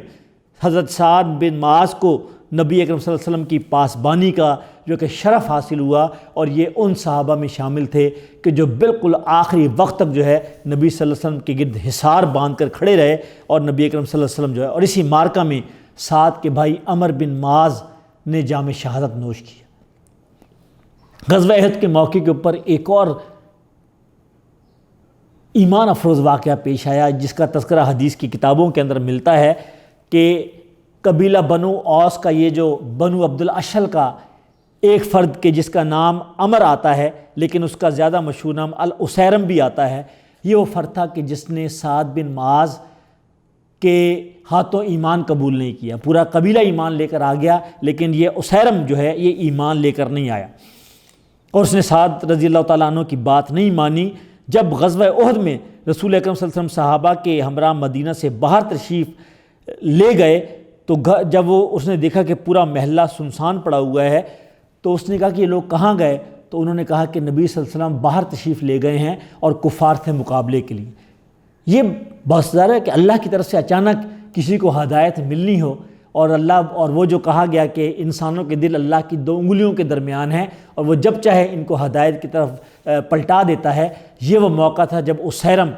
حضرت سعد بن معاذ کو نبی اکرم صلی اللہ علیہ وسلم کی پاسبانی کا جو کہ شرف حاصل ہوا، اور یہ ان صحابہ میں شامل تھے کہ جو بالکل آخری وقت تک جو ہے نبی صلی اللہ علیہ وسلم کے گرد حصار باندھ کر کھڑے رہے، اور نبی اکرم صلی اللہ علیہ وسلم جو ہے، اور اسی مارکہ میں سعد کے بھائی عمر بن معاذ نے جام شہادت نوش کیا۔ غزوہ احد کے موقع کے اوپر ایک اور ایمان افروز واقعہ پیش آیا جس کا تذکرہ حدیث کی کتابوں کے اندر ملتا ہے کہ قبیلہ بنو اوس کا، یہ جو بنو عبد الاشل کا ایک فرد کہ جس کا نام عمر آتا ہے لیکن اس کا زیادہ مشہور نام الاسیرم بھی آتا ہے، یہ وہ فرد تھا کہ جس نے سعد بن معاذ کے ہاتھوں ایمان قبول نہیں کیا۔ پورا قبیلہ ایمان لے کر آ گیا لیکن یہ اسیرم جو ہے یہ ایمان لے کر نہیں آیا، اور اس نے سعد رضی اللہ تعالیٰ عنہ کی بات نہیں مانی۔ جب غزوہ احد میں رسول اکرم صلی اللہ علیہ وسلم صحابہ کے ہمراہ مدینہ سے باہر تشریف لے گئے تو جب اس نے دیکھا کہ پورا محلہ سنسان پڑا ہوا ہے تو اس نے کہا کہ یہ لوگ کہاں گئے؟ تو انہوں نے کہا کہ نبی صلی اللہ علیہ وسلم باہر تشریف لے گئے ہیں اور کفار تھے مقابلے کے لیے۔ یہ بہت ظاہر ہے کہ اللہ کی طرف سے اچانک کسی کو ہدایت ملنی ہو، اور وہ جو کہا گیا کہ انسانوں کے دل اللہ کی دو انگلیوں کے درمیان ہیں اور وہ جب چاہے ان کو ہدایت کی طرف پلٹا دیتا ہے۔ یہ وہ موقع تھا جب اسیرم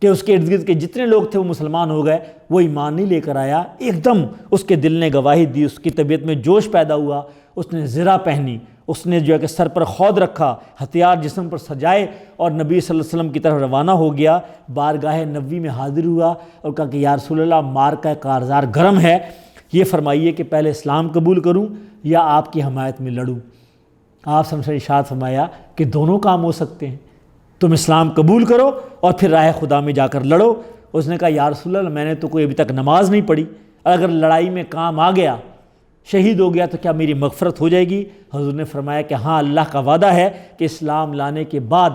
کہ اس کے ارد گرد کے جتنے لوگ تھے وہ مسلمان ہو گئے، وہ ایمان نہیں لے کر آیا۔ ایک دم اس کے دل نے گواہی دی، اس کی طبیعت میں جوش پیدا ہوا، اس نے زرہ پہنی، اس نے جو ہے کہ سر پر خود رکھا، ہتھیار جسم پر سجائے اور نبی صلی اللہ علیہ وسلم کی طرف روانہ ہو گیا۔ بارگاہ نبوی میں حاضر ہوا اور کہا کہ یا رسول اللہ، مارکہ کارزار گرم ہے، یہ فرمائیے کہ پہلے اسلام قبول کروں یا آپ کی حمایت میں لڑوں؟ آپ صلی اللہ علیہ وسلم نے ارشاد فرمایا کہ دونوں کام ہو سکتے ہیں، تم اسلام قبول کرو اور پھر راہ خدا میں جا کر لڑو۔ اس نے کہا یا رسول اللہ، میں نے تو کوئی ابھی تک نماز نہیں پڑھی، اگر لڑائی میں کام آ گیا، شہید ہو گیا تو کیا میری مغفرت ہو جائے گی؟ حضور نے فرمایا کہ ہاں، اللہ کا وعدہ ہے کہ اسلام لانے کے بعد،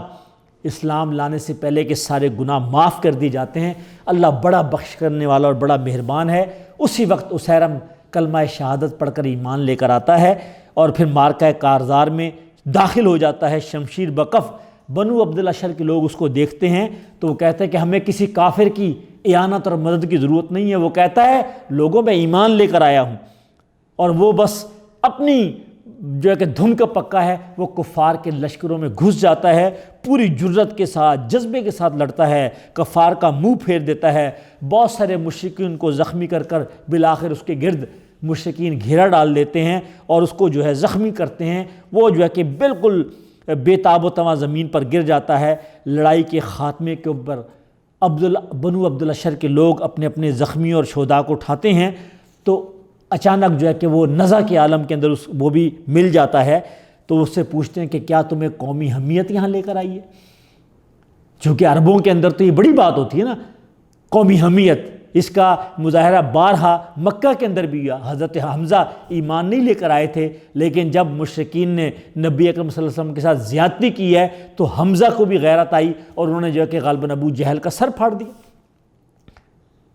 اسلام لانے سے پہلے کے سارے گناہ معاف کر دیے جاتے ہیں۔ اللہ بڑا بخش کرنے والا اور بڑا مہربان ہے۔ اسی وقت اسیرم کلمہ شہادت پڑھ کر ایمان لے کر آتا ہے اور پھر مارکہ کارزار میں داخل ہو جاتا ہے۔ شمشیر بکف بنو عبد الاشر کے لوگ اس کو دیکھتے ہیں تو وہ کہتے ہیں کہ ہمیں کسی کافر کی اعانت اور مدد کی ضرورت نہیں ہے۔ وہ کہتا ہے لوگوں میں ایمان لے کر آیا ہوں، اور وہ بس اپنی جو ہے کہ دھن کا پکا ہے، وہ کفار کے لشکروں میں گھس جاتا ہے، پوری جرت کے ساتھ، جذبے کے ساتھ لڑتا ہے، کفار کا منہ پھیر دیتا ہے۔ بہت سارے مشرکین کو زخمی کر کر بالآخر اس کے گرد مشرکین گھیرا ڈال دیتے ہیں اور اس کو جو ہے زخمی کرتے ہیں۔ وہ جو ہے کہ بالکل بے تاب و تواں زمین پر گر جاتا ہے۔ لڑائی کے خاتمے کے اوپر بنو عبد الاشر کے لوگ اپنے اپنے زخمی اور شہداء کو اٹھاتے ہیں تو اچانک جو ہے کہ وہ نزع کے عالم کے اندر وہ بھی مل جاتا ہے۔ تو اس سے پوچھتے ہیں کہ کیا تمہیں قومی حمیت یہاں لے کر آئی ہے؟ چونکہ عربوں کے اندر تو یہ بڑی بات ہوتی ہے نا، قومی حمیت، اس کا مظاہرہ بارہا مکہ کے اندر بھی ہوا۔ حضرت حمزہ ایمان نہیں لے کر آئے تھے، لیکن جب مشرکین نے نبی اکرم صلی اللہ علیہ وسلم کے ساتھ زیادتی کی ہے تو حمزہ کو بھی غیرت آئی اور انہوں نے جو ہے کہ غالباً ابو جہل کا سر پھاڑ دیا۔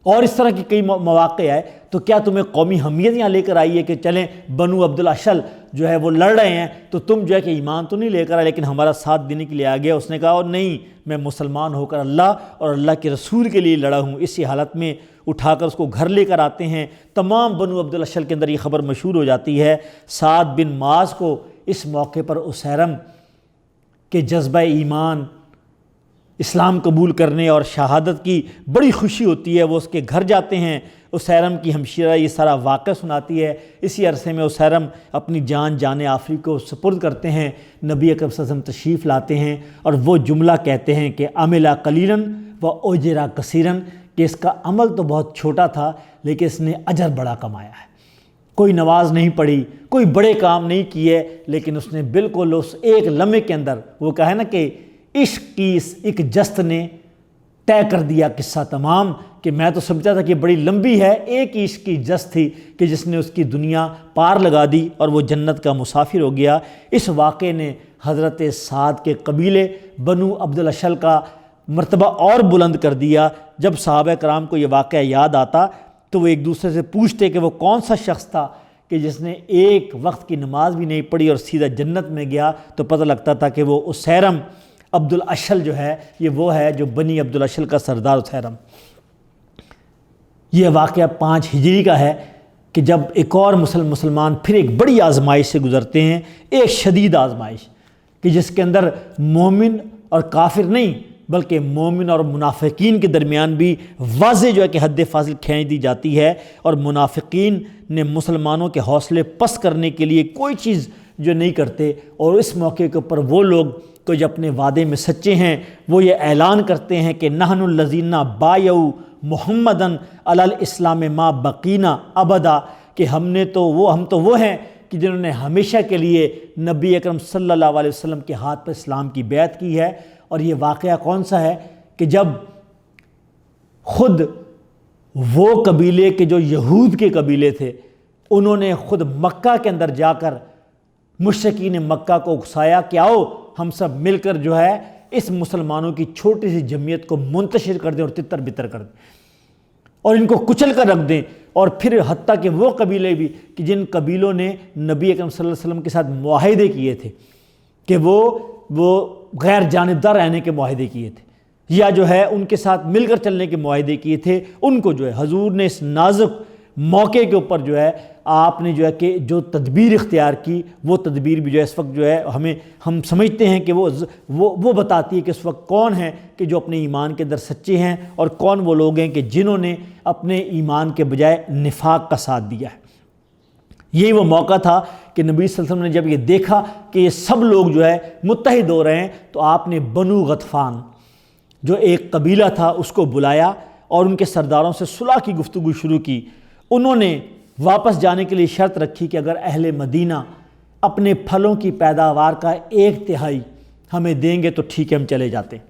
اور اس طرح کی کئی مواقع ہے۔ تو کیا تمہیں قومی حمیت یہاں لے کر آئی ہے کہ چلیں بنو عبد الاشل جو ہے وہ لڑ رہے ہیں تو تم جو ہے کہ ایمان تو نہیں لے کر آئے لیکن ہمارا ساتھ دینے کے لیے آ گیا؟ اس نے کہا اور نہیں، میں مسلمان ہو کر اللہ اور اللہ کے رسول کے لیے لڑا ہوں۔ اسی حالت میں اٹھا کر اس کو گھر لے کر آتے ہیں۔ تمام بنو عبد الاشل کے اندر یہ خبر مشہور ہو جاتی ہے۔ سعد بن معاذ کو اس موقع پر اسیرم کے جذبہ ایمان، اسلام قبول کرنے اور شہادت کی بڑی خوشی ہوتی ہے۔ وہ اس کے گھر جاتے ہیں۔ اسیرم کی ہمشیرہ یہ سارا واقعہ سناتی ہے۔ اسی عرصے میں اسیرم اپنی جان آفری کو سپرد کرتے ہیں۔ نبی اکرم صلی اللہ علیہ وسلم تشریف لاتے ہیں اور وہ جملہ کہتے ہیں کہ عملا قلیلاً و اجرا کثیراً، کہ اس کا عمل تو بہت چھوٹا تھا لیکن اس نے اجر بڑا کمایا ہے۔ کوئی نماز نہیں پڑھی، کوئی بڑے کام نہیں کیے، لیکن اس نے بالکل اس ایک لمحے کے اندر، وہ کہا نا کہ عشق کی اس ایک جست نے طے کر دیا قصہ تمام، کہ میں تو سمجھتا تھا کہ بڑی لمبی ہے، ایک ہی عشق کی جست تھی کہ جس نے اس کی دنیا پار لگا دی اور وہ جنت کا مسافر ہو گیا۔ اس واقعے نے حضرت سعد کے قبیلے بنو عبد الاشل کا مرتبہ اور بلند کر دیا۔ جب صحابہ کرام کو یہ واقعہ یاد آتا تو وہ ایک دوسرے سے پوچھتے کہ وہ کون سا شخص تھا کہ جس نے ایک وقت کی نماز بھی نہیں پڑھی اور سیدھا جنت میں گیا، تو پتہ لگتا تھا کہ وہ اسیرم عبد الاشل جو ہے یہ وہ ہے جو بنی عبد الاشل کا سردار اسیرم۔ یہ واقعہ 5 ہجری کا ہے کہ جب ایک اور مسلمان پھر ایک بڑی آزمائش سے گزرتے ہیں، ایک شدید آزمائش کہ جس کے اندر مومن اور کافر نہیں بلکہ مومن اور منافقین کے درمیان بھی واضح جو ہے کہ حد فاصل کھینچ دی جاتی ہے، اور منافقین نے مسلمانوں کے حوصلے پست کرنے کے لیے کوئی چیز جو نہیں کرتے، اور اس موقع کے اوپر وہ لوگ تو جو اپنے وعدے میں سچے ہیں وہ یہ اعلان کرتے ہیں کہ نحن الذین بایعوا محمدً علی الاسلام ما بقینا ابدا، کہ ہم تو وہ ہیں کہ جنہوں نے ہمیشہ کے لیے نبی اکرم صلی اللہ علیہ وسلم کے ہاتھ پر اسلام کی بیعت کی ہے۔ اور یہ واقعہ کون سا ہے کہ جب خود وہ قبیلے کے جو یہود کے قبیلے تھے انہوں نے خود مکہ کے اندر جا کر مشرکین مکہ کو اکسایا کہ آؤ ہم سب مل کر جو ہے اس مسلمانوں کی چھوٹی سی جمعیت کو منتشر کر دیں اور تتر بتر کر دیں اور ان کو کچل کر رکھ دیں۔ اور پھر حتیٰ کہ وہ قبیلے بھی کہ جن قبیلوں نے نبی اکرم صلی اللہ علیہ وسلم کے ساتھ معاہدے کیے تھے کہ وہ غیر جانبدار رہنے کے معاہدے کیے تھے یا جو ہے ان کے ساتھ مل کر چلنے کے معاہدے کیے تھے، ان کو جو ہے حضور نے اس نازک موقع کے اوپر جو ہے آپ نے جو ہے کہ جو تدبیر اختیار کی، وہ تدبیر بھی جو ہے اس وقت جو ہے ہم سمجھتے ہیں کہ وہ بتاتی ہے کہ اس وقت کون ہیں کہ جو اپنے ایمان کے اندر سچے ہیں اور کون وہ لوگ ہیں کہ جنہوں نے اپنے ایمان کے بجائے نفاق کا ساتھ دیا ہے۔ یہی وہ موقع تھا کہ نبی صلی اللہ علیہ وسلم نے جب یہ دیکھا کہ یہ سب لوگ جو ہے متحد ہو رہے ہیں تو آپ نے بنو غطفان جو ایک قبیلہ تھا اس کو بلایا اور ان کے سرداروں سے صلح کی گفتگو شروع کی۔ انہوں نے واپس جانے کے لیے شرط رکھی کہ اگر اہل مدینہ اپنے پھلوں کی پیداوار کا 1/3 ہمیں دیں گے تو ٹھیک ہے ہم چلے جاتے ہیں۔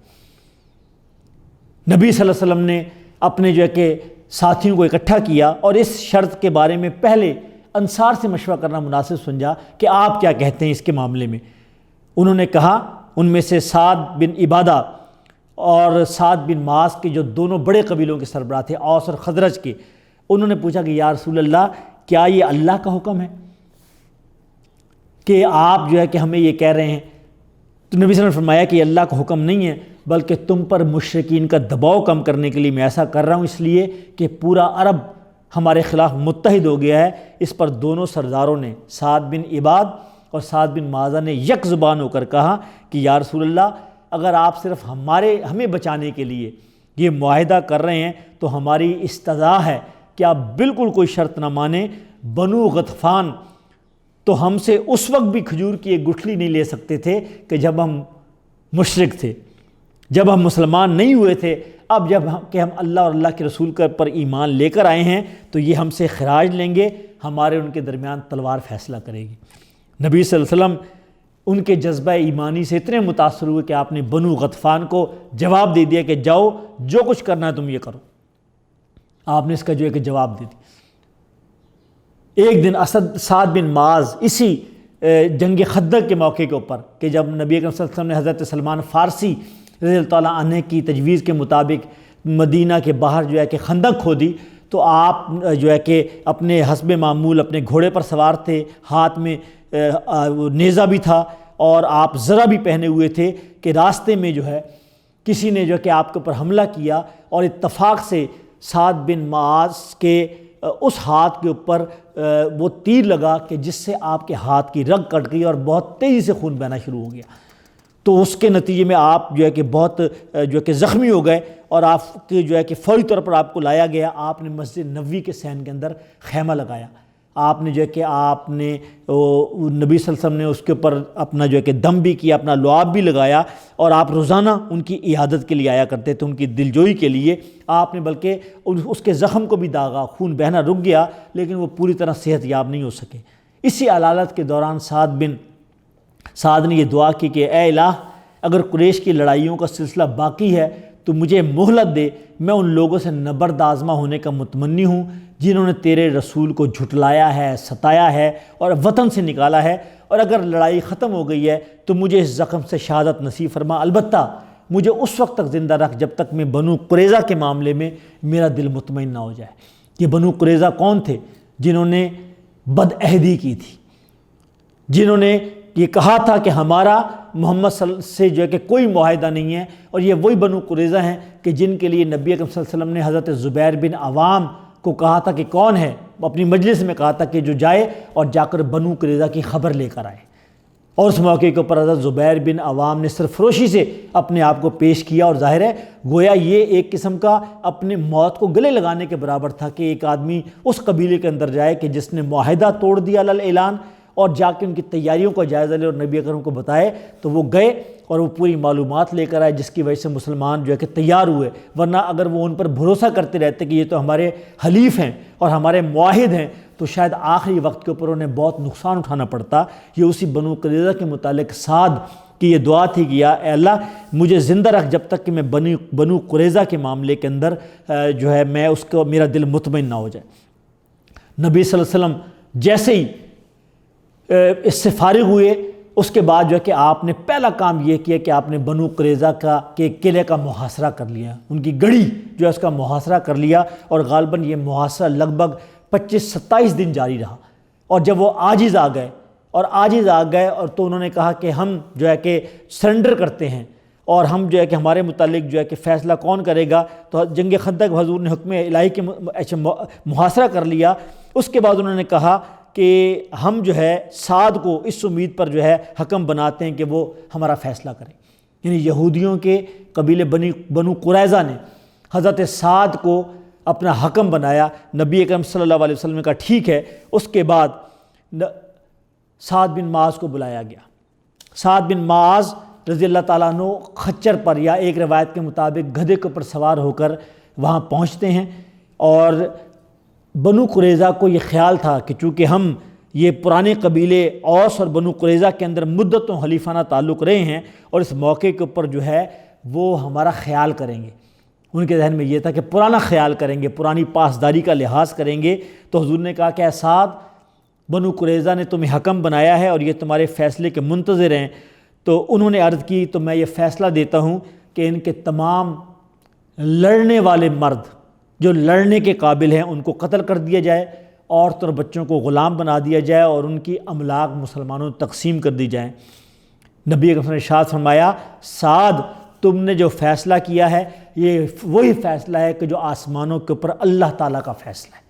نبی صلی اللہ علیہ وسلم نے اپنے جو ہے کہ ساتھیوں کو اکٹھا کیا اور اس شرط کے بارے میں پہلے انصار سے مشورہ کرنا مناسب سمجھا کہ آپ کیا کہتے ہیں اس کے معاملے میں۔ انہوں نے کہا، ان میں سے سعد بن عبادہ اور سعد بن معاذ کے جو دونوں بڑے قبیلوں کے سربراہ تھے، اوس اور خزرج کے، انہوں نے پوچھا کہ یا رسول اللہ کیا یہ اللہ کا حکم ہے کہ آپ جو ہے کہ ہمیں یہ کہہ رہے ہیں؟ تو نبی صلی اللہ علیہ وسلم نے فرمایا کہ یہ اللہ کا حکم نہیں ہے بلکہ تم پر مشرکین کا دباؤ کم کرنے کے لیے میں ایسا کر رہا ہوں، اس لیے کہ پورا عرب ہمارے خلاف متحد ہو گیا ہے۔ اس پر دونوں سرداروں نے، سعد بن عباد اور سعد بن معاذ نے یک زبان ہو کر کہا کہ یا رسول اللہ اگر آپ صرف ہمیں بچانے کے لیے یہ معاہدہ کر رہے ہیں تو ہماری استدعا ہے کہ آپ بالکل کوئی شرط نہ مانیں۔ بنو غطفان تو ہم سے اس وقت بھی کھجور کی ایک گٹھلی نہیں لے سکتے تھے کہ جب ہم مشرک تھے، جب ہم مسلمان نہیں ہوئے تھے۔ اب جب ہم اللہ اور اللہ کے رسول پر ایمان لے کر آئے ہیں تو یہ ہم سے خراج لیں گے، ہمارے ان کے درمیان تلوار فیصلہ کرے گی۔ نبی صلی اللہ علیہ وسلم ان کے جذبہ ایمانی سے اتنے متاثر ہوئے کہ آپ نے بنو غطفان کو جواب دے دیا کہ جاؤ جو کچھ کرنا ہے تم یہ کرو۔ آپ نے اس کا جو ہے کہ جواب دے دیا۔ ایک دن سعد بن معاذ اسی جنگ خندق کے موقع کے اوپر کہ جب نبی اکرم صلی اللہ علیہ وسلم نے حضرت سلمان فارسی رضی اللہ تعالیٰ عنہ کی تجویز کے مطابق مدینہ کے باہر جو ہے کہ خندق کھودی، تو آپ جو ہے کہ اپنے حسب معمول اپنے گھوڑے پر سوار تھے، ہاتھ میں نیزہ بھی تھا اور آپ ذرا بھی پہنے ہوئے تھے کہ راستے میں جو ہے کسی نے جو ہے کہ آپ کے اوپر حملہ کیا، اور اتفاق سے سعد بن معاذ کے اس ہاتھ کے اوپر وہ تیر لگا کہ جس سے آپ کے ہاتھ کی رگ کٹ گئی اور بہت تیزی سے خون بہنا شروع ہو گیا۔ تو اس کے نتیجے میں آپ جو ہے کہ بہت جو ہے کہ زخمی ہو گئے، اور آپ کے جو ہے کہ فوری طور پر آپ کو لایا گیا۔ آپ نے مسجد نبوی کے صحن کے اندر خیمہ لگایا۔ آپ نے جو ہے کہ آپ نے نبی صلی اللہ علیہ وسلم نے اس کے اوپر اپنا جو ہے کہ دم بھی کیا، اپنا لعاب بھی لگایا، اور آپ روزانہ ان کی عیادت کے لیے آیا کرتے تھے، ان کی دلجوئی کے لیے۔ آپ نے بلکہ اس کے زخم کو بھی داغا، خون بہنا رک گیا، لیکن وہ پوری طرح صحت یاب نہیں ہو سکے۔ اسی علالت کے دوران سعد نے یہ دعا کی کہ اے الہ، اگر قریش کی لڑائیوں کا سلسلہ باقی ہے تو مجھے مہلت دے، میں ان لوگوں سے نبرد آزما ہونے کا متمنی ہوں جنہوں نے تیرے رسول کو جھٹلایا ہے، ستایا ہے اور وطن سے نکالا ہے، اور اگر لڑائی ختم ہو گئی ہے تو مجھے اس زخم سے شہادت نصیب فرما، البتہ مجھے اس وقت تک زندہ رکھ جب تک میں بنو قریظہ کے معاملے میں میرا دل مطمئن نہ ہو جائے۔ یہ بنو قریظہ کون تھے؟ جنہوں نے بدعہدی کی تھی، جنہوں نے یہ کہا تھا کہ ہمارا محمد صلی اللہ علیہ وسلم سے جو ہے کہ کوئی معاہدہ نہیں ہے، اور یہ وہی بنو قریظہ ہیں کہ جن کے لیے نبی اکرم صلی اللہ علیہ وسلم نے حضرت زبیر بن عوام کو کہا تھا کہ کون ہے، اپنی مجلس میں کہا تھا کہ جو جائے اور جا کر بنو قریظہ کی خبر لے کر آئے، اور اس موقع کے اوپر حضرت زبیر بن عوام نے سرفروشی سے اپنے آپ کو پیش کیا، اور ظاہر ہے گویا یہ ایک قسم کا اپنے موت کو گلے لگانے کے برابر تھا کہ ایک آدمی اس قبیلے کے اندر جائے کہ جس نے معاہدہ توڑ دیا علی الاعلان، اور جا کے ان کی تیاریوں کا جائزہ لے اور نبی اکرم کو بتائے۔ تو وہ گئے اور وہ پوری معلومات لے کر آئے، جس کی وجہ سے مسلمان جو ہے کہ تیار ہوئے، ورنہ اگر وہ ان پر بھروسہ کرتے رہتے کہ یہ تو ہمارے حلیف ہیں اور ہمارے معاہد ہیں، تو شاید آخری وقت کے اوپر انہیں بہت نقصان اٹھانا پڑتا۔ یہ اسی بنو قریظہ کے متعلق سعد کی یہ دعا تھی کہ یا اے اللہ مجھے زندہ رکھ جب تک کہ میں بنو قریظہ کے معاملے کے اندر جو ہے میں اس کو میرا دل مطمئن نہ ہو جائے۔ نبی صلی اللہ علیہ وسلم جیسے ہی اس سے فارغ ہوئے، اس کے بعد جو ہے کہ آپ نے پہلا کام یہ کیا کہ آپ نے بنو قریظہ کے قلعے کا محاصرہ کر لیا، ان کی گڑھی جو ہے اس کا محاصرہ کر لیا، اور غالباً یہ محاصرہ لگ بھگ 25-27 دن جاری رہا۔ اور جب وہ عاجز آ گئے اور تو انہوں نے کہا کہ ہم جو ہے کہ سرنڈر کرتے ہیں، اور ہم جو ہے کہ ہمارے متعلق جو ہے کہ فیصلہ کون کرے گا۔ تو جنگ خندق حضور نے حکم الہی کے محاصرہ کر لیا۔ اس کے بعد انہوں نے کہا کہ ہم جو ہے سعد کو اس امید پر جو ہے حکم بناتے ہیں کہ وہ ہمارا فیصلہ کریں، یعنی یہودیوں کے قبیلے بنو قریظہ نے حضرت سعد کو اپنا حکم بنایا۔ نبی اکرم صلی اللہ علیہ وسلم نے کہا ٹھیک ہے۔ اس کے بعد سعد بن معاذ کو بلایا گیا۔ سعد بن معاذ رضی اللہ تعالیٰ عنہ خچر پر یا ایک روایت کے مطابق گدھے کے اوپر سوار ہو کر وہاں پہنچتے ہیں، اور بنو قریظہ کو یہ خیال تھا کہ چونکہ ہم یہ پرانے قبیلے اوس اور بنو قریظہ کے اندر مدتوں حلیفانہ تعلق رہے ہیں، اور اس موقع کے اوپر جو ہے وہ ہمارا خیال کریں گے۔ ان کے ذہن میں یہ تھا کہ پرانا خیال کریں گے، پرانی پاسداری کا لحاظ کریں گے۔ تو حضور نے کہا کہ اے سعد، بنو قریظہ نے تمہیں حکم بنایا ہے اور یہ تمہارے فیصلے کے منتظر ہیں۔ تو انہوں نے عرض کی تو میں یہ فیصلہ دیتا ہوں کہ ان کے تمام لڑنے والے مرد جو لڑنے کے قابل ہیں ان کو قتل کر دیا جائے، عورت اور بچوں کو غلام بنا دیا جائے، اور ان کی املاک مسلمانوں تقسیم کر دی جائیں۔ نبی اکرم نے ارشاد فرمایا سعد، تم نے جو فیصلہ کیا ہے یہ وہی فیصلہ ہے کہ جو آسمانوں کے اوپر اللہ تعالیٰ کا فیصلہ ہے۔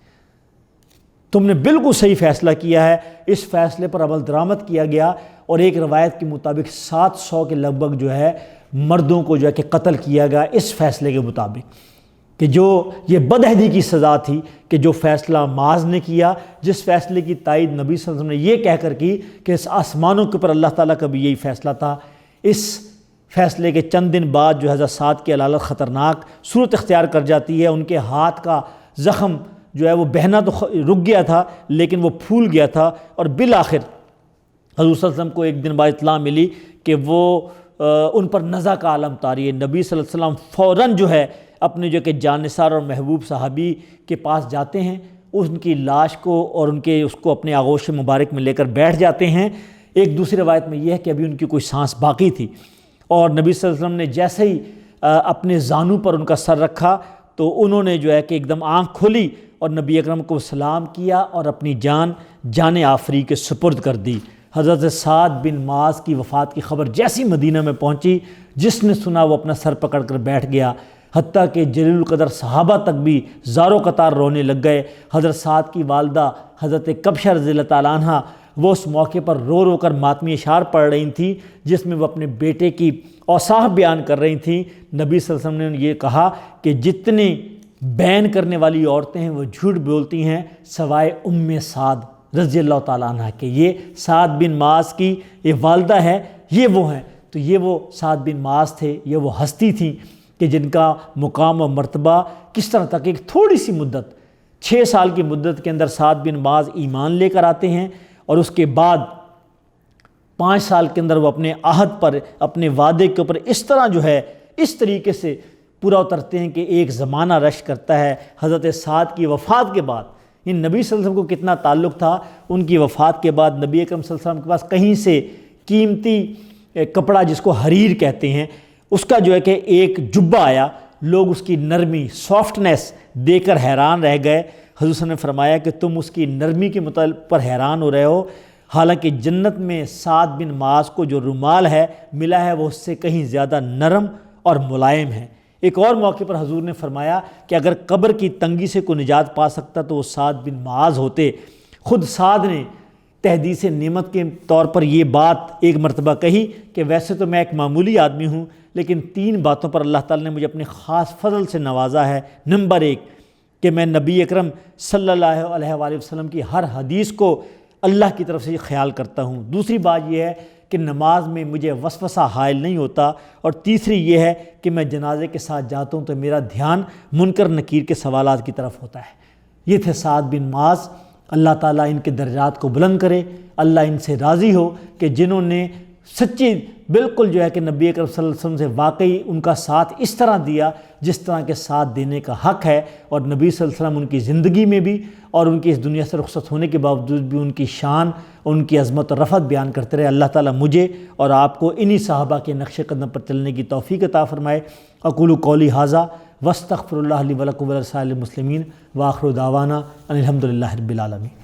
تم نے بالکل صحیح فیصلہ کیا ہے۔ اس فیصلے پر عمل درآمد کیا گیا، اور ایک روایت کے مطابق 700 کے لگ بھگ جو ہے مردوں کو جو ہے کہ قتل کیا گیا اس فیصلے کے مطابق، کہ جو یہ بدعہدی کی سزا تھی کہ جو فیصلہ معاذ نے کیا، جس فیصلے کی تائید نبی صلی اللہ علیہ وسلم نے یہ کہہ کر کی کہ اس آسمانوں کے اوپر اللہ تعالیٰ کا بھی یہی فیصلہ تھا۔ اس فیصلے کے چند دن بعد جو حضرت سعد کی علالت خطرناک صورت اختیار کر جاتی ہے۔ ان کے ہاتھ کا زخم جو ہے وہ بہنا تو رک گیا تھا، لیکن وہ پھول گیا تھا، اور بالآخر حضور صلی اللہ علیہ وسلم کو ایک دن بعد اطلاع ملی کہ وہ ان پر نزع کا عالم طاری ہے۔ نبی صلی اللہ علیہ وسلم فوراً جو ہے اپنے جو کہ جانثار اور محبوب صحابی کے پاس جاتے ہیں، ان کی لاش کو اور ان کے اس کو اپنے آغوش مبارک میں لے کر بیٹھ جاتے ہیں۔ ایک دوسری روایت میں یہ ہے کہ ابھی ان کی کوئی سانس باقی تھی، اور نبی صلی اللہ علیہ وسلم نے جیسے ہی اپنے زانو پر ان کا سر رکھا تو انہوں نے جو ہے کہ ایک دم آنکھ کھولی اور نبی اکرم کو سلام کیا اور اپنی جان آفری کے سپرد کر دی۔ حضرت سعد بن معاذ کی وفات کی خبر جیسی مدینہ میں پہنچی، جس نے سنا وہ اپنا سر پکڑ کر بیٹھ گیا، حتیٰ کہ جلیل القدر صحابہ تک بھی زارو قطار رونے لگ گئے۔ حضرت سعد کی والدہ حضرت کبشہ رضی اللہ تعالیٰ عنہ وہ اس موقع پر رو رو کر ماتمی اشعار پڑھ رہی تھیں، جس میں وہ اپنے بیٹے کی اوصاف بیان کر رہی تھیں۔ نبی صلی اللہ علیہ وسلم نے یہ کہا کہ جتنے بیان کرنے والی عورتیں ہیں وہ جھوٹ بولتی ہیں سوائے سعد رضی اللہ تعالیٰ عنہ کے۔ یہ سعد بن معاذ کی یہ والدہ ہے، یہ وہ ہیں۔ تو یہ وہ سعد بن معاذ تھے، یہ وہ ہستی تھیں کہ جن کا مقام و مرتبہ کس طرح تک ایک تھوڑی سی مدت 6 سال کی مدت کے اندر سعد بن معاذ ایمان لے کر آتے ہیں، اور اس کے بعد 5 سال کے اندر وہ اپنے عہد پر، اپنے وعدے کے اوپر اس طرح جو ہے اس طریقے سے پورا اترتے ہیں کہ ایک زمانہ رش کرتا ہے۔ حضرت سعد کی وفات کے بعد نبی صلی اللہ علیہ وسلم کو کتنا تعلق تھا، ان کی وفات کے بعد نبی اکرم صلی اللہ علیہ وسلم کے پاس کہیں سے قیمتی کپڑا جس کو حریر کہتے ہیں اس کا جو ہے کہ ایک جبہ آیا، لوگ اس کی نرمی سافٹنیس دیکھ کر حیران رہ گئے۔ حضور صلی اللہ علیہ وسلم نے فرمایا کہ تم اس کی نرمی کے متعلق پر حیران ہو رہے ہو، حالانکہ جنت میں سعد بن معاذ کو جو رومال ہے ملا ہے وہ اس سے کہیں زیادہ نرم اور ملائم ہے۔ ایک اور موقع پر حضور نے فرمایا کہ اگر قبر کی تنگی سے کوئی نجات پا سکتا تو وہ سعد بن معاذ ہوتے۔ خود سعد نے تحدیث نعمت کے طور پر یہ بات ایک مرتبہ کہی کہ ویسے تو میں ایک معمولی آدمی ہوں، لیکن 3 باتوں پر اللہ تعالیٰ نے مجھے اپنے خاص فضل سے نوازا ہے۔ نمبر 1 کہ میں نبی اکرم صلی اللہ علیہ وآلہ وسلم کی ہر حدیث کو اللہ کی طرف سے خیال کرتا ہوں۔ دوسری بات یہ ہے کہ نماز میں مجھے وسوسہ حائل نہیں ہوتا، اور تیسری یہ ہے کہ میں جنازے کے ساتھ جاتا ہوں تو میرا دھیان منکر نکیر کے سوالات کی طرف ہوتا ہے۔ یہ تھے سعد بن معاذ۔ اللہ تعالیٰ ان کے درجات کو بلند کرے، اللہ ان سے راضی ہو کہ جنہوں نے سچی بالکل جو ہے کہ نبی اکرم صلی اللہ علیہ وسلم سے واقعی ان کا ساتھ اس طرح دیا جس طرح کے ساتھ دینے کا حق ہے، اور نبی صلی اللہ علیہ وسلم ان کی زندگی میں بھی اور ان کی اس دنیا سے رخصت ہونے کے باوجود بھی ان کی شان، ان کی عظمت اور رفعت بیان کرتے رہے۔ اللہ تعالیٰ مجھے اور آپ کو انہی صحابہ کے نقش قدم پر چلنے کی توفیق عطا فرمائے۔ اقول قولی ھذا واستغفر اللہ لی ولکم ولسائر المسلمین، وآخر دعوانا ان الحمد للہ رب العالمین۔